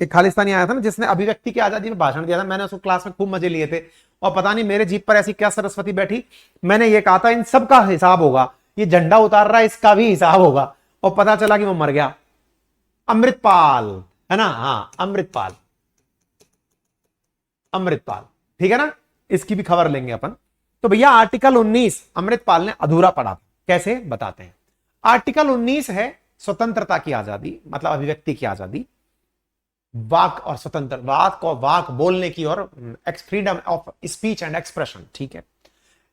एक खालिस्तानी आया था ना जिसने अभिव्यक्ति की आजादी में भाषण दिया था। मैंने उसको क्लास में खूब मजे लिए थे और पता नहीं मेरे जीप पर ऐसी क्या सरस्वती बैठी, मैंने ये कहा था इन सब का हिसाब होगा, ये झंडा उतार रहा है इसका भी हिसाब होगा, और पता चला कि वो मर गया। अमृतपाल है ना, हाँ अमृतपाल, ठीक है ना, इसकी भी खबर लेंगे अपन। तो भैया आर्टिकल 19 अमृतपाल ने अधूरा पढ़ा, कैसे बताते हैं। आर्टिकल 19 है स्वतंत्रता की आजादी, मतलब अभिव्यक्ति की आजादी, वाक और स्वतंत्र वाक बोलने की, और freedom of speech and expression, ठीक है।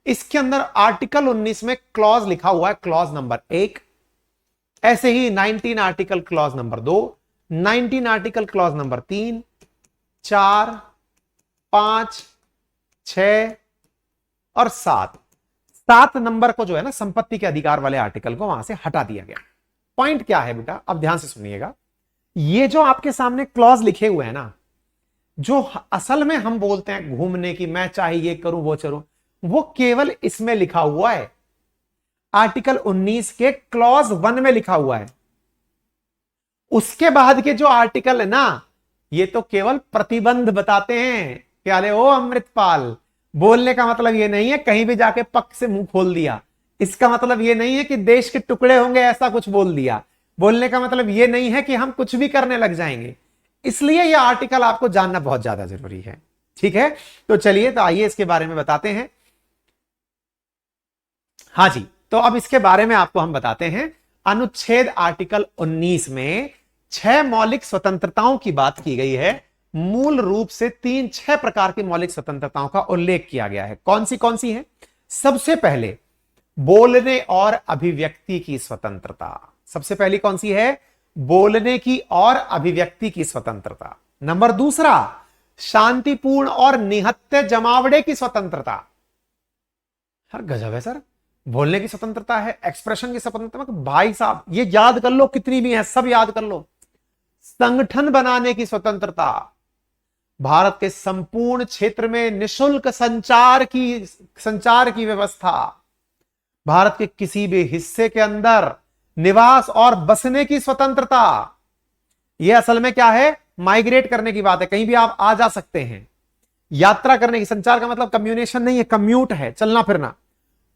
इसके अंदर आर्टिकल 19 में क्लॉज लिखा हुआ है, क्लॉज नंबर 1, ऐसे ही 19 article clause number 2, 19 article clause number 3, 4, 5, 6 और 7 नंबर को जो है ना संपत्ति के अधिकार वाले आर्टिकल को वहां से हटा दिया गया। पॉइंट क्या है बेटा, अब ध्यान से सुनिएगा। ये जो आपके सामने क्लॉज लिखे हुए हैं ना, जो असल में हम बोलते हैं घूमने की, मैं चाहे ये करूं वो करूं, वो केवल इसमें लिखा हुआ है, आर्टिकल 19 के क्लॉज 1 में लिखा हुआ है। उसके बाद के जो आर्टिकल है ना, ये तो केवल प्रतिबंध बताते हैं कि अरे ओ अमृतपाल, बोलने का मतलब ये नहीं है कहीं भी जाके पक से मुंह खोल दिया, इसका मतलब ये नहीं है कि देश के टुकड़े होंगे ऐसा कुछ बोल दिया, बोलने का मतलब ये नहीं है कि हम कुछ भी करने लग जाएंगे। इसलिए यह आर्टिकल आपको जानना बहुत ज्यादा जरूरी है, ठीक है। तो चलिए, तो आइए इसके बारे में बताते हैं। हाँ जी, तो अब इसके बारे में आपको हम बताते हैं। अनुच्छेद आर्टिकल 19 में 6 मौलिक स्वतंत्रताओं की बात की गई है। मूल रूप से 6 प्रकार की मौलिक स्वतंत्रताओं का उल्लेख किया गया है। कौन सी है? सबसे पहले बोलने और अभिव्यक्ति की स्वतंत्रता। सबसे पहली कौन सी है? बोलने की और अभिव्यक्ति की स्वतंत्रता। नंबर दूसरा, शांतिपूर्ण और निहत्थे जमावड़े की स्वतंत्रता। हर गजब है सर, बोलने की स्वतंत्रता है, एक्सप्रेशन की स्वतंत्रता, भाई साहब ये याद कर लो, कितनी भी है सब याद कर लो। संगठन बनाने की स्वतंत्रता, भारत के संपूर्ण क्षेत्र में निशुल्क संचार की व्यवस्था, भारत के किसी भी हिस्से के अंदर निवास और बसने की स्वतंत्रता। यह असल में क्या है? माइग्रेट करने की बात है, कहीं भी आप आ जा सकते हैं। यात्रा करने की, संचार का मतलब कम्युनिकेशन नहीं है, कम्यूट है, चलना फिरना।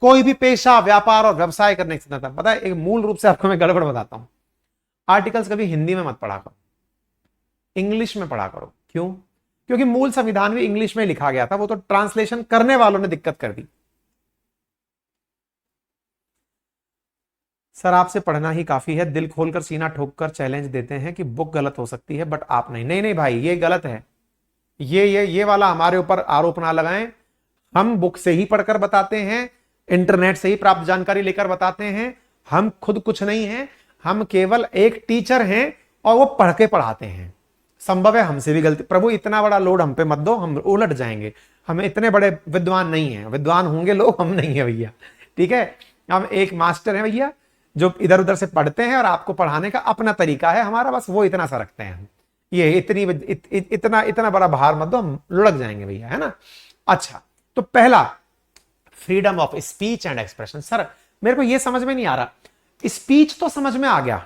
कोई भी पेशा, व्यापार और व्यवसाय करने की स्वतंत्रता। पता है, एक मूल रूप से आपको मैं गड़बड़ बताता हूं। आर्टिकल्स कभी हिंदी में मत पढ़ा करो, इंग्लिश में पढ़ा करो। क्यों? क्योंकि मूल संविधान भी इंग्लिश में लिखा गया था, वो तो ट्रांसलेशन करने वालों ने दिक्कत कर दी। सर आपसे पढ़ना ही काफी है, दिल खोलकर सीना ठोककर चैलेंज देते हैं कि बुक गलत हो सकती है बट आप नहीं। नहीं नहीं भाई, ये गलत है। ये वाला हमारे ऊपर आरोप ना लगाएं। हम बुक से ही पढ़कर बताते हैं, इंटरनेट से ही प्राप्त जानकारी लेकर बताते हैं। हम खुद कुछ नहीं हैं, हम केवल एक टीचर हैं और वो पढ़ के पढ़ाते हैं। संभव है हमसे भी गलती, प्रभु इतना बड़ा लोड हम पे मत दो, हम उलट जाएंगे। हमें इतने बड़े विद्वान नहीं है, विद्वान होंगे लोग, हम नहीं है भैया। ठीक है, हम एक मास्टर है भैया, जो इधर उधर से पढ़ते हैं और आपको पढ़ाने का अपना तरीका है हमारा, बस वो इतना सा रखते हैं हम। ये इतना बड़ा भार मत दो, हम लुढ़क जाएंगे भैया, है ना। अच्छा, तो पहला, freedom of speech and expression. Sir मेरे को ये समझ में नहीं आ रहा, स्पीच तो समझ में आ गया,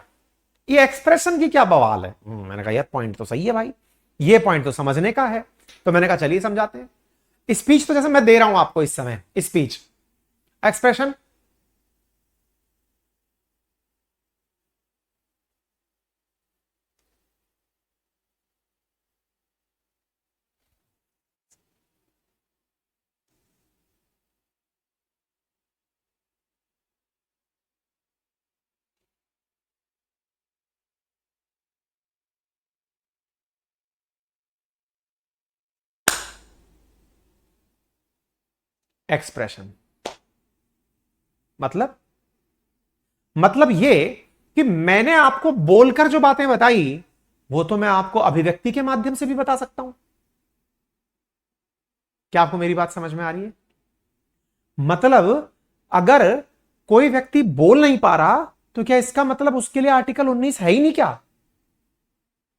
ये एक्सप्रेशन की क्या बवाल है? मैंने कहा यार पॉइंट तो सही है भाई, ये पॉइंट तो समझने का है। तो मैंने कहा चलिए समझाते हैं। स्पीच तो जैसे मैं दे रहा हूं आपको इस समय स्पीच, एक्सप्रेशन एक्सप्रेशन मतलब ये कि मैंने आपको बोलकर जो बातें बताई वो तो मैं आपको अभिव्यक्ति के माध्यम से भी बता सकता हूं। क्या आपको मेरी बात समझ में आ रही है? मतलब अगर कोई व्यक्ति बोल नहीं पा रहा तो क्या इसका मतलब उसके लिए आर्टिकल 19 है ही नहीं क्या?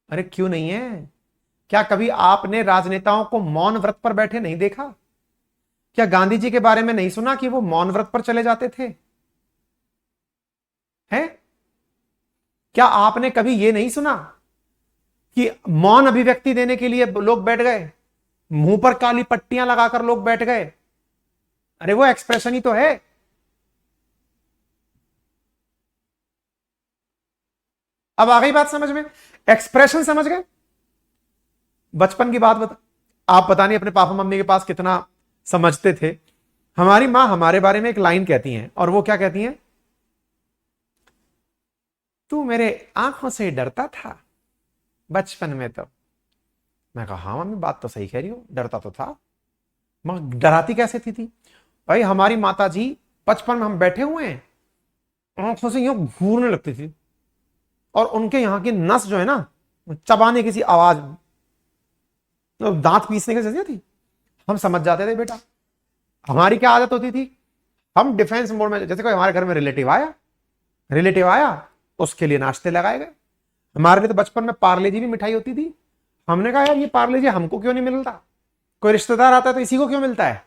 अरे क्यों नहीं है? क्या कभी आपने राजनेताओं को मौन व्रत पर बैठे नहीं देखा? क्या गांधी जी के बारे में नहीं सुना कि वो मौन व्रत पर चले जाते थे? हैं? क्या आपने कभी ये नहीं सुना कि मौन अभिव्यक्ति देने के लिए लोग बैठ गए, मुंह पर काली पट्टियां लगाकर लोग बैठ गए? अरे वो एक्सप्रेशन ही तो है। अब आ गई बात समझ में? एक्सप्रेशन समझ गए? बचपन की बात बता, आप पता नहीं अपने पापा मम्मी के पास कितना समझते थे। हमारी मां हमारे बारे में एक लाइन कहती हैं, और वो क्या कहती हैं? तू मेरे आंखों से डरता था बचपन में। तो मैं कहा हाँ मम्मी, बात तो सही कह रही हो, डरता तो था। मगर डराती कैसे थी भाई? हमारी माता जी बचपन में हम बैठे हुए हैं, आंखों से यूं घूरने लगती थी, और उनके यहां की नस जो है ना, चबाने की सी आवाज, तो दांत पीसने की जैसी थी। हम समझ जाते थे बेटा। हमारी क्या आदत होती थी, हम डिफेंस मोड में, जैसे कोई हमारे घर में रिलेटिव आया, उसके लिए नाश्ते लगाए गए। हमारे लिए तो बचपन में पार्ले जी भी मिठाई होती थी। हमने कहा यार ये पार्ले जी हमको क्यों नहीं मिलता? कोई रिश्तेदार आता है तो इसी को क्यों मिलता है?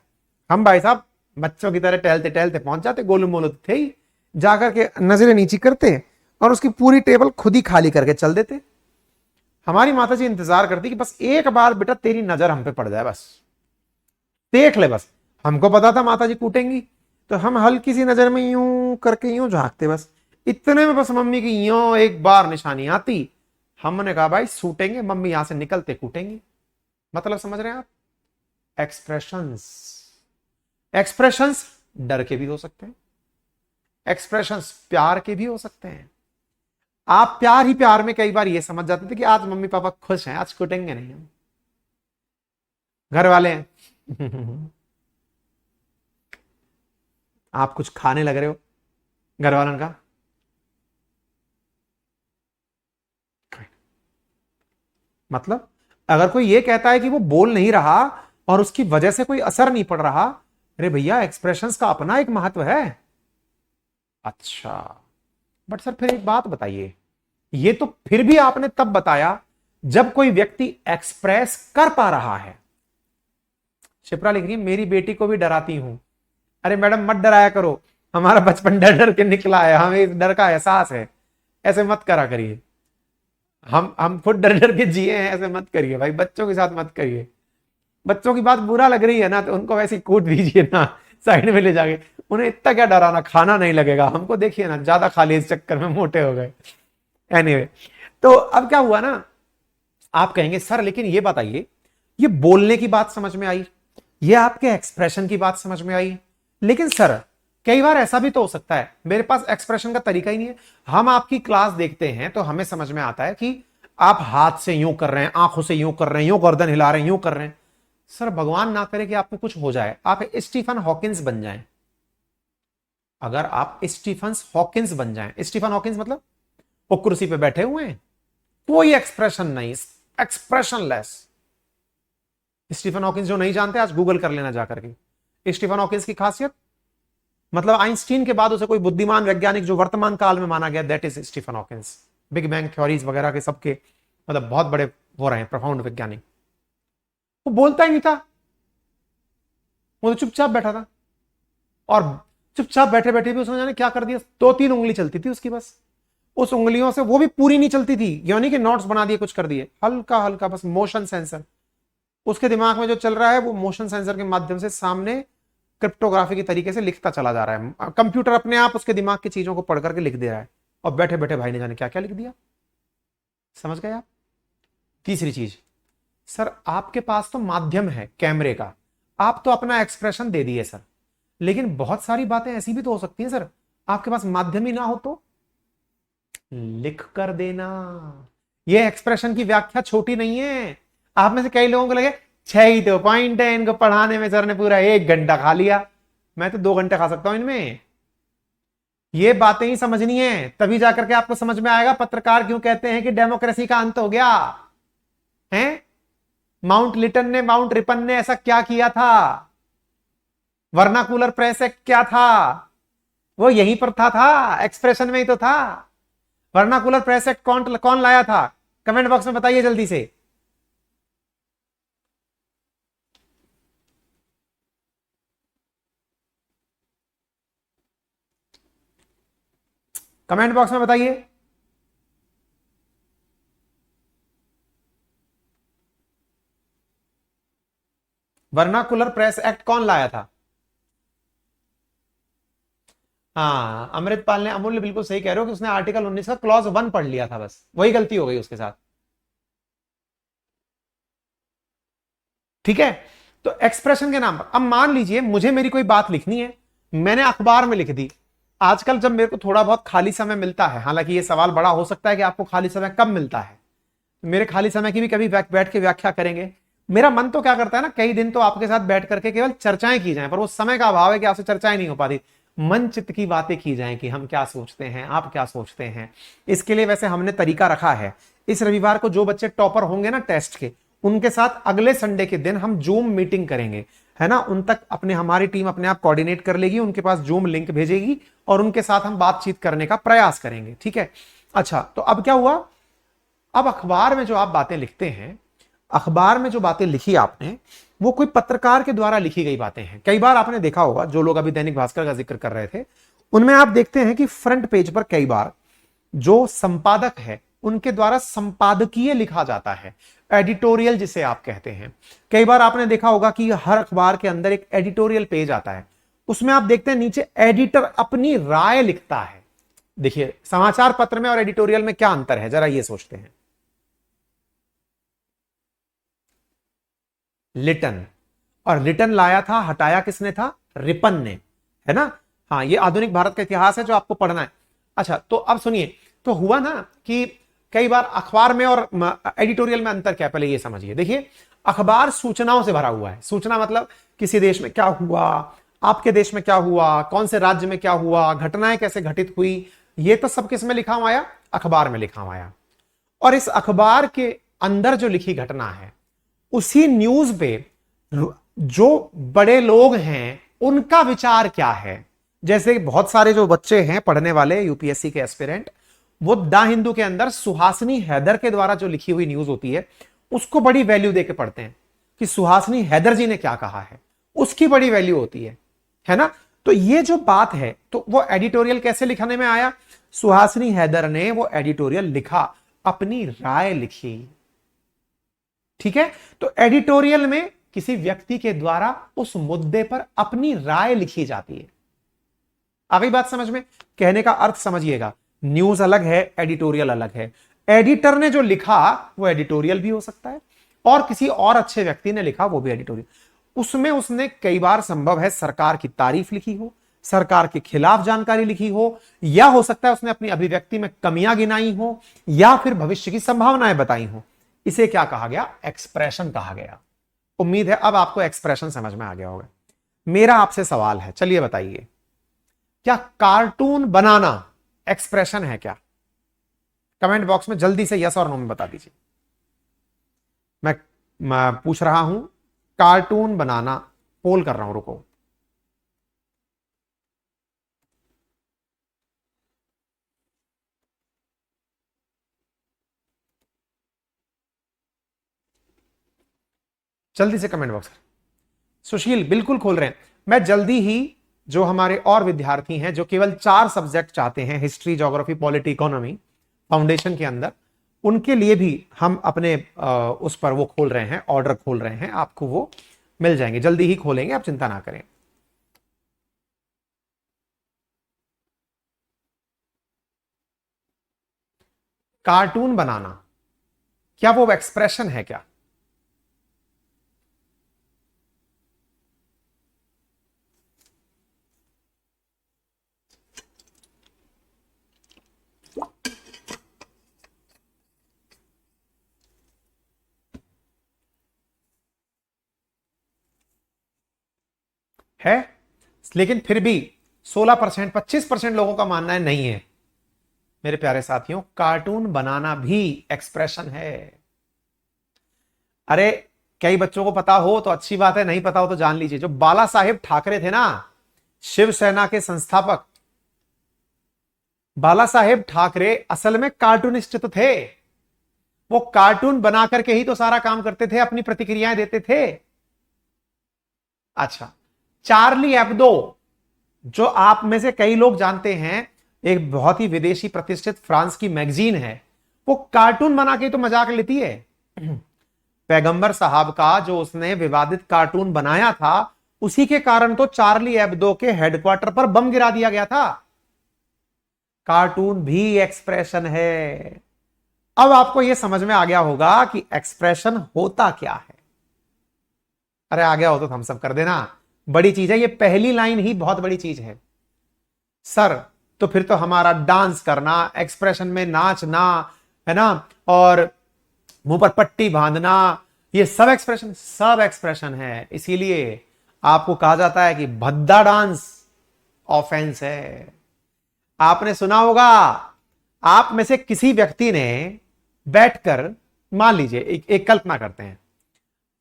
हम भाई साहब बच्चों की तरह टहलते टहलते पहुंच जाते, गोलू मोलू थे ही, जाकर के नजरें नीची करते और उसकी पूरी टेबल खुद ही खाली करके चल देते। हमारी माता जी इंतजार करती कि बस एक बार बेटा तेरी नजर हम पे पड़ जाए, बस देख ले। बस हमको पता था माता जी कूटेंगी, तो हम हल्की सी नजर में यूं करके यूं झांकते, बस इतने में बस मम्मी की यूं एक बार निशानी आती। हमने कहा भाई सूटेंगे, मम्मी यहां से निकलते कूटेंगी। मतलब समझ रहे हैं आप? एक्सप्रेशंस, एक्सप्रेशंस डर के भी हो सकते हैं, एक्सप्रेशंस प्यार के भी हो सकते हैं। आप प्यार ही प्यार में कई बार ये समझ जाते थे कि आज मम्मी पापा खुश हैं, आज कूटेंगे नहीं हम, घर वाले हैं। आप कुछ खाने लग रहे हो, घर वालों का मतलब, अगर कोई ये कहता है कि वो बोल नहीं रहा और उसकी वजह से कोई असर नहीं पड़ रहा, अरे भैया एक्सप्रेशंस का अपना एक महत्व है। अच्छा, बट सर फिर एक बात बताइए, ये तो फिर भी आपने तब बताया जब कोई व्यक्ति एक्सप्रेस कर पा रहा है। शिप्रा लिख रही है मेरी बेटी को भी डराती हूं। अरे मैडम मत डराया करो, हमारा बचपन डर डर के निकला है, हमें इस डर का एहसास है। ऐसे मत करा करिए, हम खुद डर डर के जिए हैं, ऐसे मत करिए भाई, बच्चों के साथ मत करिए। बच्चों की बात बुरा लग रही है ना तो उनको वैसे ही कूट दीजिए ना, साइड में ले जाके। उन्हें इतना क्या डराना, खाना नहीं लगेगा। हमको देखिए ना, ज्यादा खा लिए, इस चक्कर में मोटे हो गए। एनीवे, तो अब क्या हुआ ना, आप कहेंगे सर लेकिन ये बताइए, ये बोलने की बात समझ में आई, ये आपके एक्सप्रेशन की बात समझ में आई, लेकिन सर कई बार ऐसा भी तो हो सकता है मेरे पास एक्सप्रेशन का तरीका ही नहीं है। हम आपकी क्लास देखते हैं तो हमें समझ में आता है कि आप हाथ से यूं कर रहे हैं, आंखों से यूं कर रहे हैं, यूं गर्दन हिला रहे हैं, यूं कर रहे हैं। सर भगवान ना करे कि आपको कुछ हो जाए, आप स्टीफन हॉकिंस बन जाएं। अगर आप स्टीफन हॉकिंस बन जाएं, स्टीफन हॉकिंस मतलब वो कुर्सी पे बैठे हुए हैं, कोई एक्सप्रेशन नहीं, एक्सप्रेशन लेस। स्टीफन हॉकिंस जो नहीं जानते आज गूगल कर लेना जाकर के। स्टीफन हॉकिंस की खासियत मतलब आइंस्टीन के बाद उसे कोई बुद्धिमान वैज्ञानिक जो वर्तमान काल में माना गया, that is Stephen Hawkins. Big bang theories वगैरह के सबके मतलब बहुत बड़े वो रहे, प्रफाउंड वैज्ञानिक। वो बोलता ही नहीं था, वो तो चुपचाप बैठा था, और चुपचाप बैठे बैठे भी उसने जाने क्या कर दिया, 2-3 उंगली चलती थी उसकी बस। उस उंगलियों से वो भी पूरी नहीं चलती थी, यानी कि नोट्स बना दिए, कुछ कर दिए, हल्का हल्का बस मोशन सेंसर। उसके दिमाग में जो चल रहा है वो मोशन सेंसर के माध्यम से सामने क्रिप्टोग्राफी के तरीके से लिखता चला जा रहा है। कंप्यूटर अपने आप उसके दिमाग की चीजों को पढ़ करके लिख दे रहा है, और बैठे बैठे भाई ने जाने क्या क्या लिख दिया। समझ गए आप? तीसरी चीज, सर आपके पास तो माध्यम है कैमरे का, आप तो अपना एक्सप्रेशन दे दिए सर, लेकिन बहुत सारी बातें ऐसी भी तो हो सकती हैं सर, आपके पास माध्यम ही ना हो तो लिख कर देना। ये एक्सप्रेशन की व्याख्या छोटी नहीं है। आप में से कई लोगों को लगे 6 ही तो पॉइंट है इनको पढ़ाने में, सर ने पूरा 1 घंटा खा लिया। मैं तो 2 घंटे खा सकता हूं इनमें। ये बातें ही समझनी है, तभी जाकर के आपको समझ में आएगा पत्रकार क्यों कहते हैं कि डेमोक्रेसी का अंत हो गया है। माउंट लिटन ने, माउंट रिपन ने ऐसा क्या किया था? वर्नाकुलर प्रेस एक्ट क्या था? वो यहीं पर था, एक्सप्रेशन में ही तो था। वर्नाकुलर प्रेस एक्ट कौन कौन लाया था? कमेंट बॉक्स में बताइए जल्दी से। कमेंट बॉक्स में बताइए। वर्नाकुलर प्रेस एक्ट कौन लाया था? हाँ, अमृतपाल ने, अमूल्य बिल्कुल सही कह रहे हो कि उसने आर्टिकल 19 का क्लॉज 1 पढ़ लिया था, बस वही गलती हो गई उसके साथ। ठीक है, तो एक्सप्रेशन के नाम पर अब मान लीजिए मुझे मेरी कोई बात लिखनी है, मैंने अखबार में लिख दी। आजकल जब मेरे को थोड़ा बहुत खाली समय मिलता है, हालांकि ये सवाल बड़ा हो सकता है कि आपको खाली समय कब मिलता है, मेरे खाली समय की भी कभी बैठ के व्याख्या करेंगे। मेरा मन तो क्या करता है ना, कई दिन तो आपके साथ बैठ करके केवल चर्चाएं की जाएं, पर वो समय का अभाव है कि आपसे चर्चाएं नहीं हो पाती। मन चित्त की बातें की जाएं कि हम क्या सोचते हैं, आप क्या सोचते हैं। इसके लिए वैसे हमने तरीका रखा है, इस रविवार को जो बच्चे टॉपर होंगे ना टेस्ट के, उनके साथ अगले संडे के दिन हम जूम मीटिंग करेंगे, है ना। उन तक अपने, हमारी टीम अपने आप कोऑर्डिनेट कर लेगी, उनके पास जूम लिंक भेजेगी और उनके साथ हम बातचीत करने का प्रयास करेंगे। ठीक है, अच्छा तो अब क्या हुआ, अब अखबार में जो आप बातें लिखते हैं, अखबार में जो बातें लिखी आपने, वो कोई पत्रकार के द्वारा लिखी गई बातें हैं। कई बार आपने देखा होगा, जो लोग अभी दैनिक भास्कर का जिक्र कर रहे थे, उनमें आप देखते हैं कि फ्रंट पेज पर कई बार जो संपादक है उनके द्वारा संपादकीय लिखा जाता है, एडिटोरियल जिसे आप कहते हैं। कई बार आपने देखा होगा कि हर अखबार के अंदर एक एडिटोरियल पेज आता है, उसमें आप देखते हैं नीचे एडिटर अपनी राय लिखता है। देखिए समाचार पत्र में और एडिटोरियल में क्या अंतर है, जरा ये सोचते हैं। लिटन, और लिटन लाया था, हटाया किसने था? रिपन ने, है ना। हाँ, ये आधुनिक भारत का इतिहास है जो आपको पढ़ना है। अच्छा तो अब सुनिए, तो हुआ ना कि कई बार अखबार में और एडिटोरियल में अंतर क्या है, पहले ये समझिए। देखिए अखबार सूचनाओं से भरा हुआ है, सूचना मतलब किसी देश में क्या हुआ, आपके देश में क्या हुआ, कौन से राज्य में क्या हुआ, घटनाएं कैसे घटित हुई, ये तो सब किस में लिखा हुआ आया? अखबार में लिखा हुआ आया। और इस अखबार के अंदर जो लिखी घटना है, उसी न्यूज पे जो बड़े लोग हैं उनका विचार क्या है। जैसे बहुत सारे जो बच्चे हैं पढ़ने वाले यूपीएससी के एस्पिरेंट, वो द हिंदू के अंदर सुहासिनी हैदर के द्वारा जो लिखी हुई न्यूज होती है उसको बड़ी वैल्यू देके पढ़ते हैं कि सुहासिनी हैदर जी ने क्या कहा है, उसकी बड़ी वैल्यू होती है ना। तो ये जो बात है, तो वो एडिटोरियल कैसे लिखने में आया? सुहासिनी हैदर ने वो एडिटोरियल लिखा, अपनी राय लिखी। ठीक है, तो एडिटोरियल में किसी व्यक्ति के द्वारा उस मुद्दे पर अपनी राय लिखी जाती है। आ गई बात समझ में? कहने का अर्थ समझिएगा, न्यूज अलग है, एडिटोरियल अलग है। एडिटर ने जो लिखा वो एडिटोरियल भी हो सकता है, और किसी और अच्छे व्यक्ति ने लिखा वो भी एडिटोरियल। उसमें उसने कई बार संभव है सरकार की तारीफ लिखी हो, सरकार के खिलाफ जानकारी लिखी हो, या हो सकता है उसने अपनी अभिव्यक्ति में कमियां गिनाई हो, या फिर भविष्य की संभावनाएं बताई हो। इसे क्या कहा गया? एक्सप्रेशन कहा गया। उम्मीद है अब आपको एक्सप्रेशन समझ में आ गया होगा। मेरा आपसे सवाल है, चलिए बताइए, क्या कार्टून बनाना एक्सप्रेशन है क्या? कमेंट बॉक्स में जल्दी से यस और नो में बता दीजिए। मैं पूछ रहा हूं, कार्टून बनाना, पोल कर रहा हूं, रुको। जल्दी से कमेंट बॉक्स। सुशील बिल्कुल खोल रहे हैं। मैं जल्दी ही, जो हमारे और विद्यार्थी हैं जो केवल 4 सब्जेक्ट चाहते हैं, history, geography, polity, economy, foundation के अंदर, उनके लिए भी हम अपने उस पर वो खोल रहे हैं, ऑर्डर खोल रहे हैं। आपको वो मिल जाएंगे, जल्दी ही खोलेंगे, आप चिंता ना करें। कार्टून बनाना, क्या वो एक्सप्रेशन है क्या? है, लेकिन फिर भी 16%, 25% लोगों का मानना है नहीं है। मेरे प्यारे साथियों, कार्टून बनाना भी एक्सप्रेशन है। अरे कई बच्चों को पता हो तो अच्छी बात है, नहीं पता हो तो जान लीजिए, जो बाला साहेब ठाकरे थे ना, शिवसेना के संस्थापक, बाला साहेब ठाकरे असल में कार्टूनिस्ट तो थे। वो कार्टून बना करके ही तो सारा काम करते थे, अपनी प्रतिक्रियाएं देते थे। अच्छा, चार्ली एब्दो, जो आप में से कई लोग जानते हैं, एक बहुत ही विदेशी प्रतिष्ठित फ्रांस की मैगजीन है, वो कार्टून बना के तो मजाक लेती है। पैगंबर साहब का जो उसने विवादित कार्टून बनाया था, उसी के कारण तो चार्ली एब्दो के हेडक्वार्टर पर बम गिरा दिया गया था। कार्टून भी एक्सप्रेशन है। अब आपको यह समझ में आ गया होगा कि एक्सप्रेशन होता क्या है। अरे आ गया हो तो थम्स अप कर देना, बड़ी चीज है ये, पहली लाइन ही बहुत बड़ी चीज है। सर तो फिर तो हमारा डांस करना, एक्सप्रेशन में नाचना, है ना, और मुंह पर पट्टी बांधना, ये सब एक्सप्रेशन है। इसीलिए आपको कहा जाता है कि भद्दा डांस ऑफेंस है। आपने सुना होगा, आप में से किसी व्यक्ति ने बैठकर, मान लीजिए एक कल्पना करते हैं,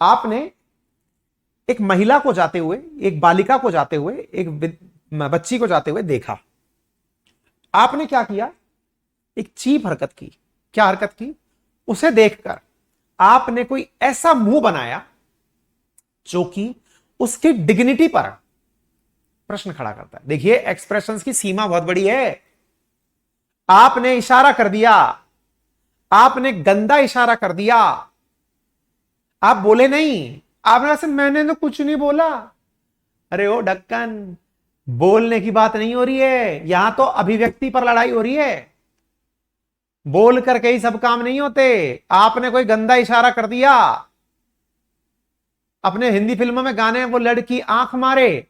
आपने एक महिला को जाते हुए, एक बालिका को जाते हुए, एक बच्ची को जाते हुए देखा। आपने क्या किया? एक चीप हरकत की। क्या हरकत की? उसे देखकर आपने कोई ऐसा मुंह बनाया जो कि उसकी डिग्निटी पर प्रश्न खड़ा करता है। देखिए, एक्सप्रेशंस की सीमा बहुत बड़ी है। आपने इशारा कर दिया, आपने गंदा इशारा कर दिया, आप बोले नहीं, आपने ऐसे, मैंने तो कुछ नहीं बोला। अरे ओ ढक्कन, बोलने की बात नहीं हो रही है, यहां तो अभिव्यक्ति पर लड़ाई हो रही है। बोल करके ही सब काम नहीं होते। आपने कोई गंदा इशारा कर दिया। अपने हिंदी फिल्मों में गाने, वो लड़की आंख मारे,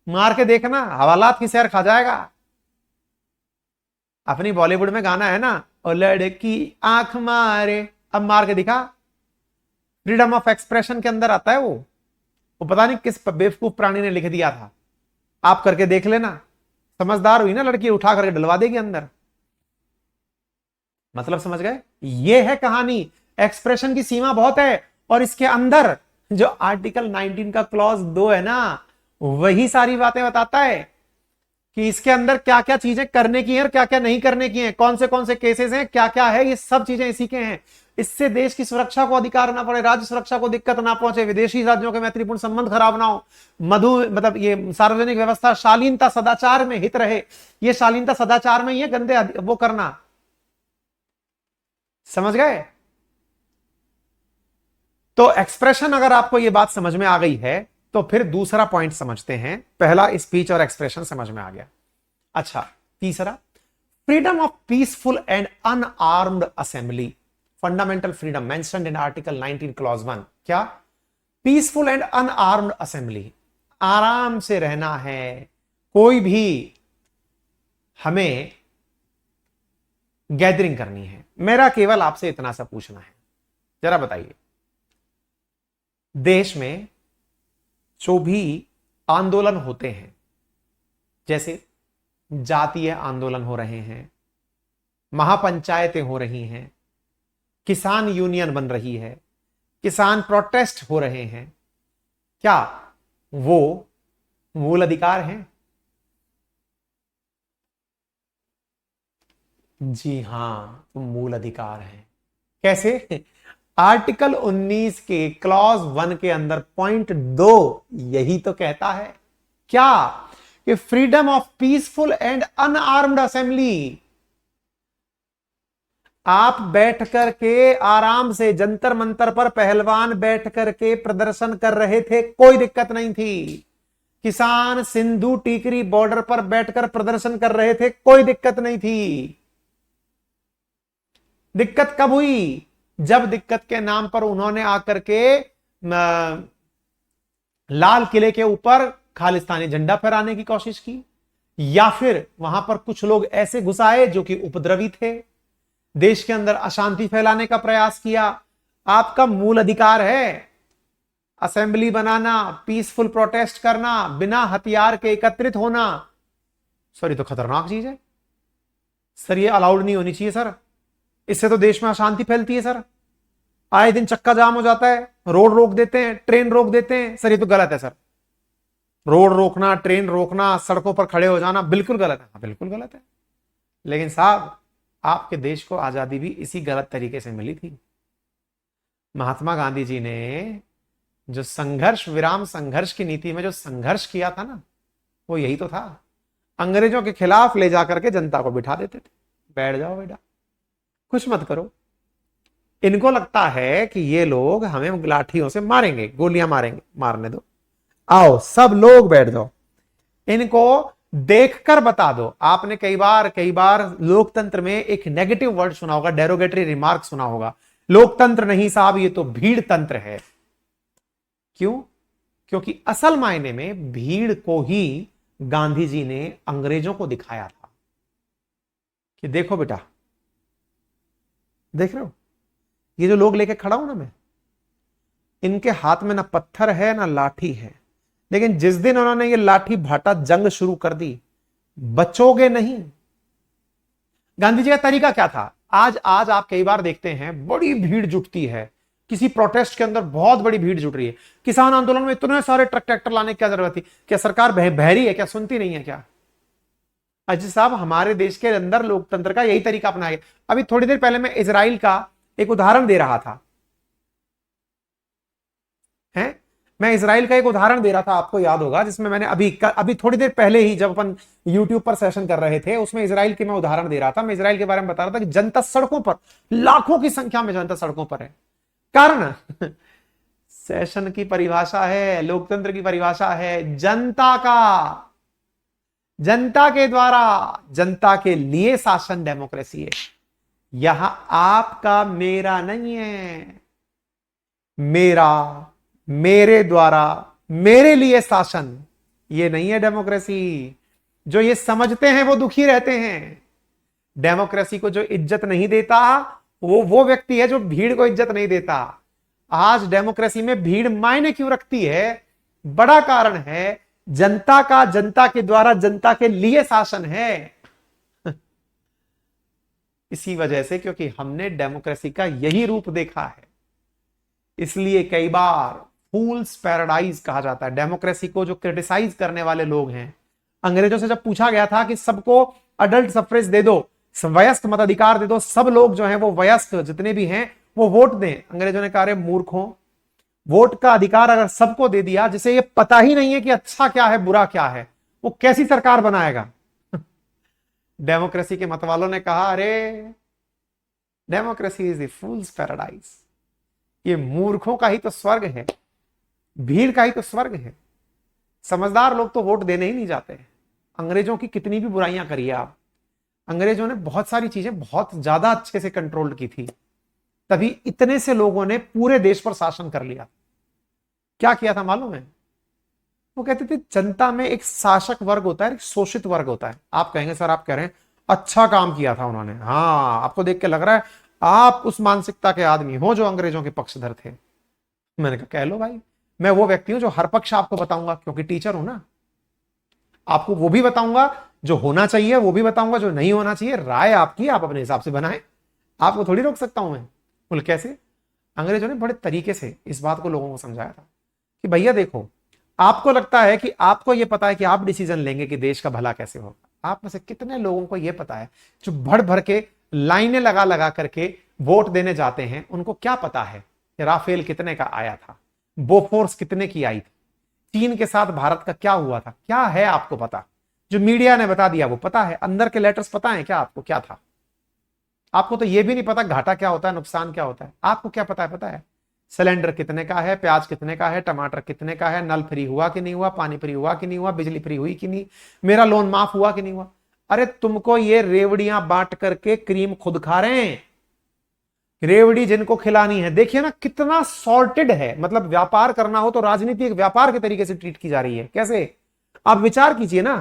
मार के देखना, हवालात की सैर खा जाएगा। अपनी बॉलीवुड में गाना है ना, और लड़की आंख मारे, अब मार के दिखा। फ्रीडम ऑफ एक्सप्रेशन के अंदर आता है वो पता नहीं किस बेवकूफ प्राणी ने लिख दिया था। आप करके देख लेना, समझदार हुई ना लड़की, उठा करके डलवा देगी अंदर। मतलब समझ गए? ये है कहानी। एक्सप्रेशन की सीमा बहुत है, और इसके अंदर जो आर्टिकल 19 का क्लॉज 2 है ना, वही सारी बातें बताता है कि इसके अंदर क्या क्या चीजें करने की हैं और क्या क्या नहीं करने की हैं, कौन से केसेस हैं, क्या क्या है, ये सब चीजें इसी के हैं। इससे देश की सुरक्षा को अधिकार ना पड़े, राज्य सुरक्षा को दिक्कत ना पहुंचे, विदेशी राज्यों के मैत्रीपूर्ण संबंध खराब ना हो, मतलब ये सार्वजनिक व्यवस्था शालीनता सदाचार में हित रहे। ये शालीनता सदाचार में ही है गंदे वो करना, समझ गए? तो एक्सप्रेशन अगर आपको ये बात समझ में आ गई है तो फिर दूसरा पॉइंट समझते हैं। पहला स्पीच और एक्सप्रेशन समझ में आ गया। अच्छा, तीसरा, freedom of peaceful and unarmoured assembly, fundamental freedom mentioned in article 19 clause 1। क्या? पीसफुल एंड अनआर्म्ड असेंबली, आराम से रहना है, कोई भी हमें गैदरिंग करनी है। मेरा केवल आपसे इतना सा पूछना है, जरा बताइए, देश में जो भी आंदोलन होते हैं, जैसे जातीय आंदोलन हो रहे हैं, महापंचायतें हो रही हैं, किसान यूनियन बन रही है, किसान प्रोटेस्ट हो रहे हैं, क्या वो मूल अधिकार हैं? जी हां, वो मूल अधिकार हैं। कैसे? आर्टिकल 19 के क्लॉज 1 के अंदर पॉइंट 2 यही तो कहता है। क्या? कि freedom of peaceful and unarmoured assembly. आप बैठ करके आराम से जंतर मंतर पर पहलवान बैठ करके प्रदर्शन कर रहे थे, कोई दिक्कत नहीं थी। किसान सिंधु टीकरी बॉर्डर पर बैठकर प्रदर्शन कर रहे थे, कोई दिक्कत नहीं थी। दिक्कत कब हुई? जब दिक्कत के नाम पर उन्होंने आकर के लाल किले के ऊपर खालिस्तानी झंडा फहराने की कोशिश की, या फिर वहां पर कुछ लोग ऐसे घुस आए जो कि उपद्रवी थे, देश के अंदर अशांति फैलाने का प्रयास किया। आपका मूल अधिकार है असेंबली बनाना, पीसफुल प्रोटेस्ट करना, बिना हथियार के एकत्रित होना। सर ये तो खतरनाक चीज है सर, ये अलाउड नहीं होनी चाहिए सर, इससे तो देश में अशांति फैलती है सर, आए दिन चक्का जाम हो जाता है, रोड रोक देते हैं, ट्रेन रोक देते हैं। सर ये तो गलत है सर, रोड रोकना, ट्रेन रोकना, सड़कों पर खड़े हो जाना बिल्कुल गलत है। हाँ बिल्कुल गलत है, लेकिन साहब आपके देश को आजादी भी इसी गलत तरीके से मिली थी। महात्मा गांधी जी ने जो संघर्ष विराम संघर्ष की नीति में जो संघर्ष किया था ना, वो यही तो था। अंग्रेजों के खिलाफ ले जाकर के जनता को बिठा देते थे, बैठ जाओ बेटा, कुछ मत करो। इनको लगता है कि ये लोग हमें लाठियों से मारेंगे, गोलियां मारेंगे, मारने दो, आओ सब लोग बैठ जाओ। इनको देखकर बता दो। आपने कई बार लोकतंत्र में एक नेगेटिव वर्ड सुना होगा, डेरोगेटरी रिमार्क सुना होगा, लोकतंत्र नहीं साहब ये तो भीड़ तंत्र है। क्यों? क्योंकि असल मायने में भीड़ को ही गांधी जी ने अंग्रेजों को दिखाया था कि देखो बेटा, देख रहे हो ये जो लोग लेके खड़ा हूं ना मैं, इनके हाथ में ना पत्थर है ना लाठी है, लेकिन जिस दिन उन्होंने ये लाठी भाटा जंग शुरू कर दी, बचोगे नहीं। गांधी जी का तरीका क्या था? आज आप कई बार देखते हैं बड़ी भीड़ जुटती है, किसी प्रोटेस्ट के अंदर बहुत बड़ी भीड़ जुट रही है। किसान आंदोलन में इतने सारे ट्रक ट्रैक्टर लाने की क्या जरूरत थी? क्या सरकार बहरी है क्या? सुनती नहीं है क्या? अजी साहब हमारे देश के अंदर लोकतंत्र का यही तरीका अपनाया गया। अभी थोड़ी देर पहले मैं इजराइल का एक उदाहरण दे रहा था, हैं? मैं इजराइल का एक उदाहरण दे रहा था, आपको याद होगा, जिसमें मैंने अभी थोड़ी देर पहले ही जब अपन यूट्यूब पर सेशन कर रहे थे, उसमें इजराइल की मैं उदाहरण दे रहा था। मैं इजराइल के बारे में बता रहा था कि जनता सड़कों पर, लाखों की संख्या में जनता सड़कों पर है। कारण सेशन की परिभाषा है, लोकतंत्र की परिभाषा है जनता का, जनता के द्वारा, जनता के लिए शासन डेमोक्रेसी है। यहां आपका मेरा नहीं है, मेरा, मेरे द्वारा, मेरे लिए शासन, ये नहीं है डेमोक्रेसी। जो ये समझते हैं वो दुखी रहते हैं। डेमोक्रेसी को जो इज्जत नहीं देता वो व्यक्ति है जो भीड़ को इज्जत नहीं देता। आज डेमोक्रेसी में भीड़ मायने क्यों रखती है? बड़ा कारण है जनता का, जनता के द्वारा, जनता के लिए शासन है। इसी वजह से, क्योंकि हमने डेमोक्रेसी का यही रूप देखा है, इसलिए कई बार फूल्स पैराडाइज कहा जाता है डेमोक्रेसी को। जो क्रिटिसाइज करने वाले लोग हैं, अंग्रेजों से जब पूछा गया था कि सबको अडल्ट सफ्रेज दे दो, वयस्क मताधिकार दे दो, सब लोग जो हैं वो वयस्क जितने भी हैं वो वोट दें। अंग्रेजों ने कहा अरे मूर्खों, वोट का अधिकार अगर सबको दे दिया, जिसे ये पता ही नहीं है कि अच्छा क्या है बुरा क्या है, वो कैसी सरकार बनाएगा। डेमोक्रेसी के मतवालों ने कहा अरे democracy is the fools paradise, ये मूर्खों का ही तो स्वर्ग है, भीड़ का ही तो स्वर्ग है। समझदार लोग तो वोट देने ही नहीं जाते। अंग्रेजों की कितनी भी बुराइयां करिए आप, अंग्रेजों ने बहुत सारी चीजें बहुत ज्यादा अच्छे से कंट्रोल की थी, तभी इतने से लोगों ने पूरे देश पर शासन कर लिया। क्या किया था मालूम है? वो कहते थे जनता में एक शासक वर्ग होता है, एक शोषित वर्ग होता है। आप कहेंगे सर आप कह रहे हैं अच्छा काम किया था उन्होंने, हाँ आपको देख के लग रहा है आप उस मानसिकता के आदमी हो जो अंग्रेजों के पक्षधर थे। मैंने कहा कह लो भाई, मैं वो व्यक्ति हूं जो हर पक्ष आपको बताऊंगा, क्योंकि टीचर हूं ना। आपको वो भी बताऊंगा जो होना चाहिए, वो भी बताऊंगा जो नहीं होना चाहिए। राय आपकी, आप अपने हिसाब से बनाएं, आपको थोड़ी रोक सकता हूं मैं। बोले कैसे? अंग्रेजों ने बड़े तरीके से इस बात को लोगों को समझाया था कि भैया देखो, आपको लगता है कि आपको यह पता है कि आप डिसीजन लेंगे कि देश का भला कैसे होगा। आप में से कितने लोगों को यह पता है जो भर भर के लाइनें लगा लगा करके वोट देने जाते हैं, उनको क्या पता है कि राफेल कितने का आया था, बोफोर्स कितने की आई थी, चीन के साथ भारत का क्या हुआ था? क्या है आपको पता? जो मीडिया ने बता दिया वो पता है, अंदर के लेटर्स पता है क्या आपको क्या था? आपको तो यह भी नहीं पता घाटा क्या होता है, नुकसान क्या होता है। आपको क्या पता है? पता है सिलेंडर कितने का है, प्याज कितने का है, टमाटर कितने का है, नल फ्री हुआ कि नहीं हुआ, पानी फ्री हुआ कि नहीं हुआ, बिजली फ्री हुई कि नहीं, मेरा लोन माफ हुआ कि नहीं हुआ। अरे तुमको ये रेवड़ियां बांट करके क्रीम खुद खा रहे हैं। रेवड़ी जिनको खिलानी है, देखिए ना कितना सॉर्टेड है। मतलब व्यापार करना हो तो राजनीति एक व्यापार के तरीके से ट्रीट की जा रही है। कैसे? आप विचार कीजिए ना,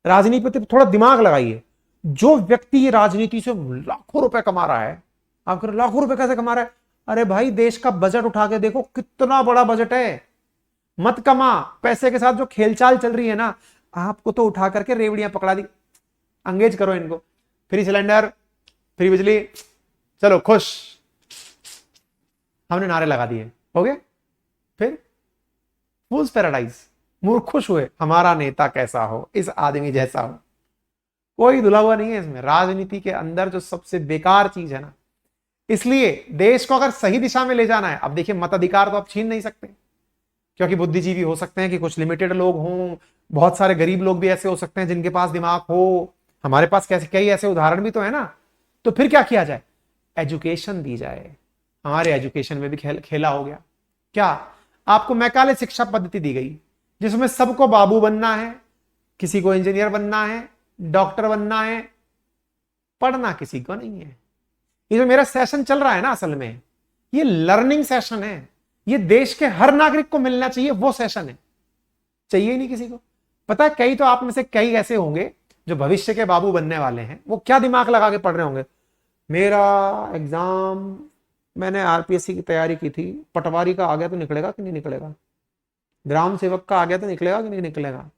राजनीति पे थोड़ा दिमाग लगाइए। जो व्यक्ति राजनीति से लाखों रुपए कमा रहा है, आप कह लाखों रुपए कैसे कमा रहा है? अरे भाई देश का बजट उठा के देखो, कितना बड़ा बजट है। मत कमा, पैसे के साथ जो खेलचाल चल रही है ना, आपको तो उठा करके रेवड़ियां पकड़ा दी। अंगेज करो इनको, फ्री सिलेंडर, फ्री बिजली, चलो खुश, हमने नारे लगा दिए, हो गए। फिर फूल्स पैराडाइज, मूर्ख खुश हुए, हमारा नेता कैसा हो, इस आदमी जैसा हो। कोई धुला हुआ नहीं है इसमें। राजनीति के अंदर जो सबसे बेकार चीज है ना, इसलिए देश को अगर सही दिशा में ले जाना है, अब देखिए मताधिकार तो आप छीन नहीं सकते, क्योंकि बुद्धिजीवी हो सकते हैं कि कुछ लिमिटेड लोग हों, बहुत सारे गरीब लोग भी ऐसे हो सकते हैं जिनके पास दिमाग हो। हमारे पास कैसे कई ऐसे उदाहरण भी तो है ना। तो फिर क्या किया जाए? एजुकेशन दी जाए। हमारे एजुकेशन में भी खेला हो गया। क्या? आपको मैकाले शिक्षा पद्धति दी गई जिसमें सबको बाबू बनना है, किसी को इंजीनियर बनना है, डॉक्टर बनना है, पढ़ना किसी को नहीं है। ये जो मेरा सेशन चल रहा है ना, असल में ये लर्निंग सेशन है। ये देश के हर नागरिक को मिलना चाहिए, वो सेशन है। चाहिए ही नहीं किसी को। पता है कई तो आप में से कई ऐसे होंगे जो भविष्य के बाबू बनने वाले हैं, वो क्या दिमाग लगा के पढ़ रहे होंगे, मेरा एग्जाम, मैंने आरपीएससी की तैयारी की थी, पटवारी का आ गया तो निकलेगा कि नहीं निकलेगा, ग्राम सेवक का आ गया तो निकलेगा कि नहीं निकलेगा,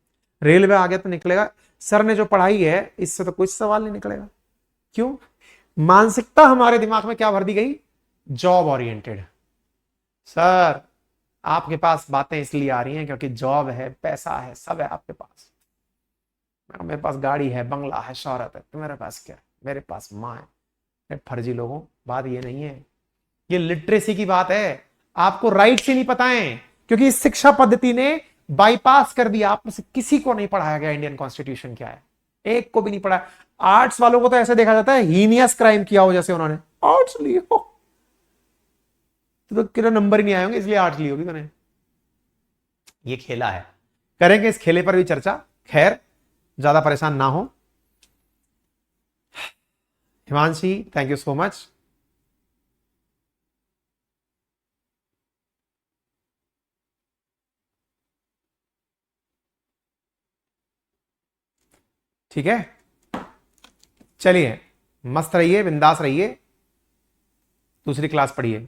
रेलवे आ गया तो निकलेगा, सर ने जो पढ़ाई है इससे तो कुछ सवाल नहीं निकलेगा। क्यों? मानसिकता हमारे दिमाग में क्या भर दी गई? Job oriented. सर आपके पास बातें इसलिए आ रही हैं क्योंकि जॉब है, पैसा है, सब है आपके पास। मेरे पास गाड़ी है, बंगला है, शौहरत है, तुम्हारे पास क्या है? मेरे पास माँ है। फर्जी लोगों, बात ये नहीं है, ये लिटरेसी की बात है। आपको राइट से नहीं पता है, क्योंकि इस शिक्षा पद्धति ने बाईपास कर दिया। आप में से किसी को नहीं पढ़ाया गया इंडियन कॉन्स्टिट्यूशन क्या है, एक को भी नहीं पढ़ा। आर्ट्स वालों को तो ऐसे देखा जाता है हीनियस क्राइम किया हो, जैसे उन्होंने आर्ट्स ली हो, तो कितना नंबर ही नहीं आए होंगे इसलिए आर्ट्स ली होगी उन्होंने। ये खेला है, करेंगे इस खेले पर भी चर्चा। खैर ज्यादा परेशान ना हो। Himanshi thank you so much. ठीक है, चलिए मस्त रहिए, बिंदास रहिए, दूसरी क्लास पढ़िए।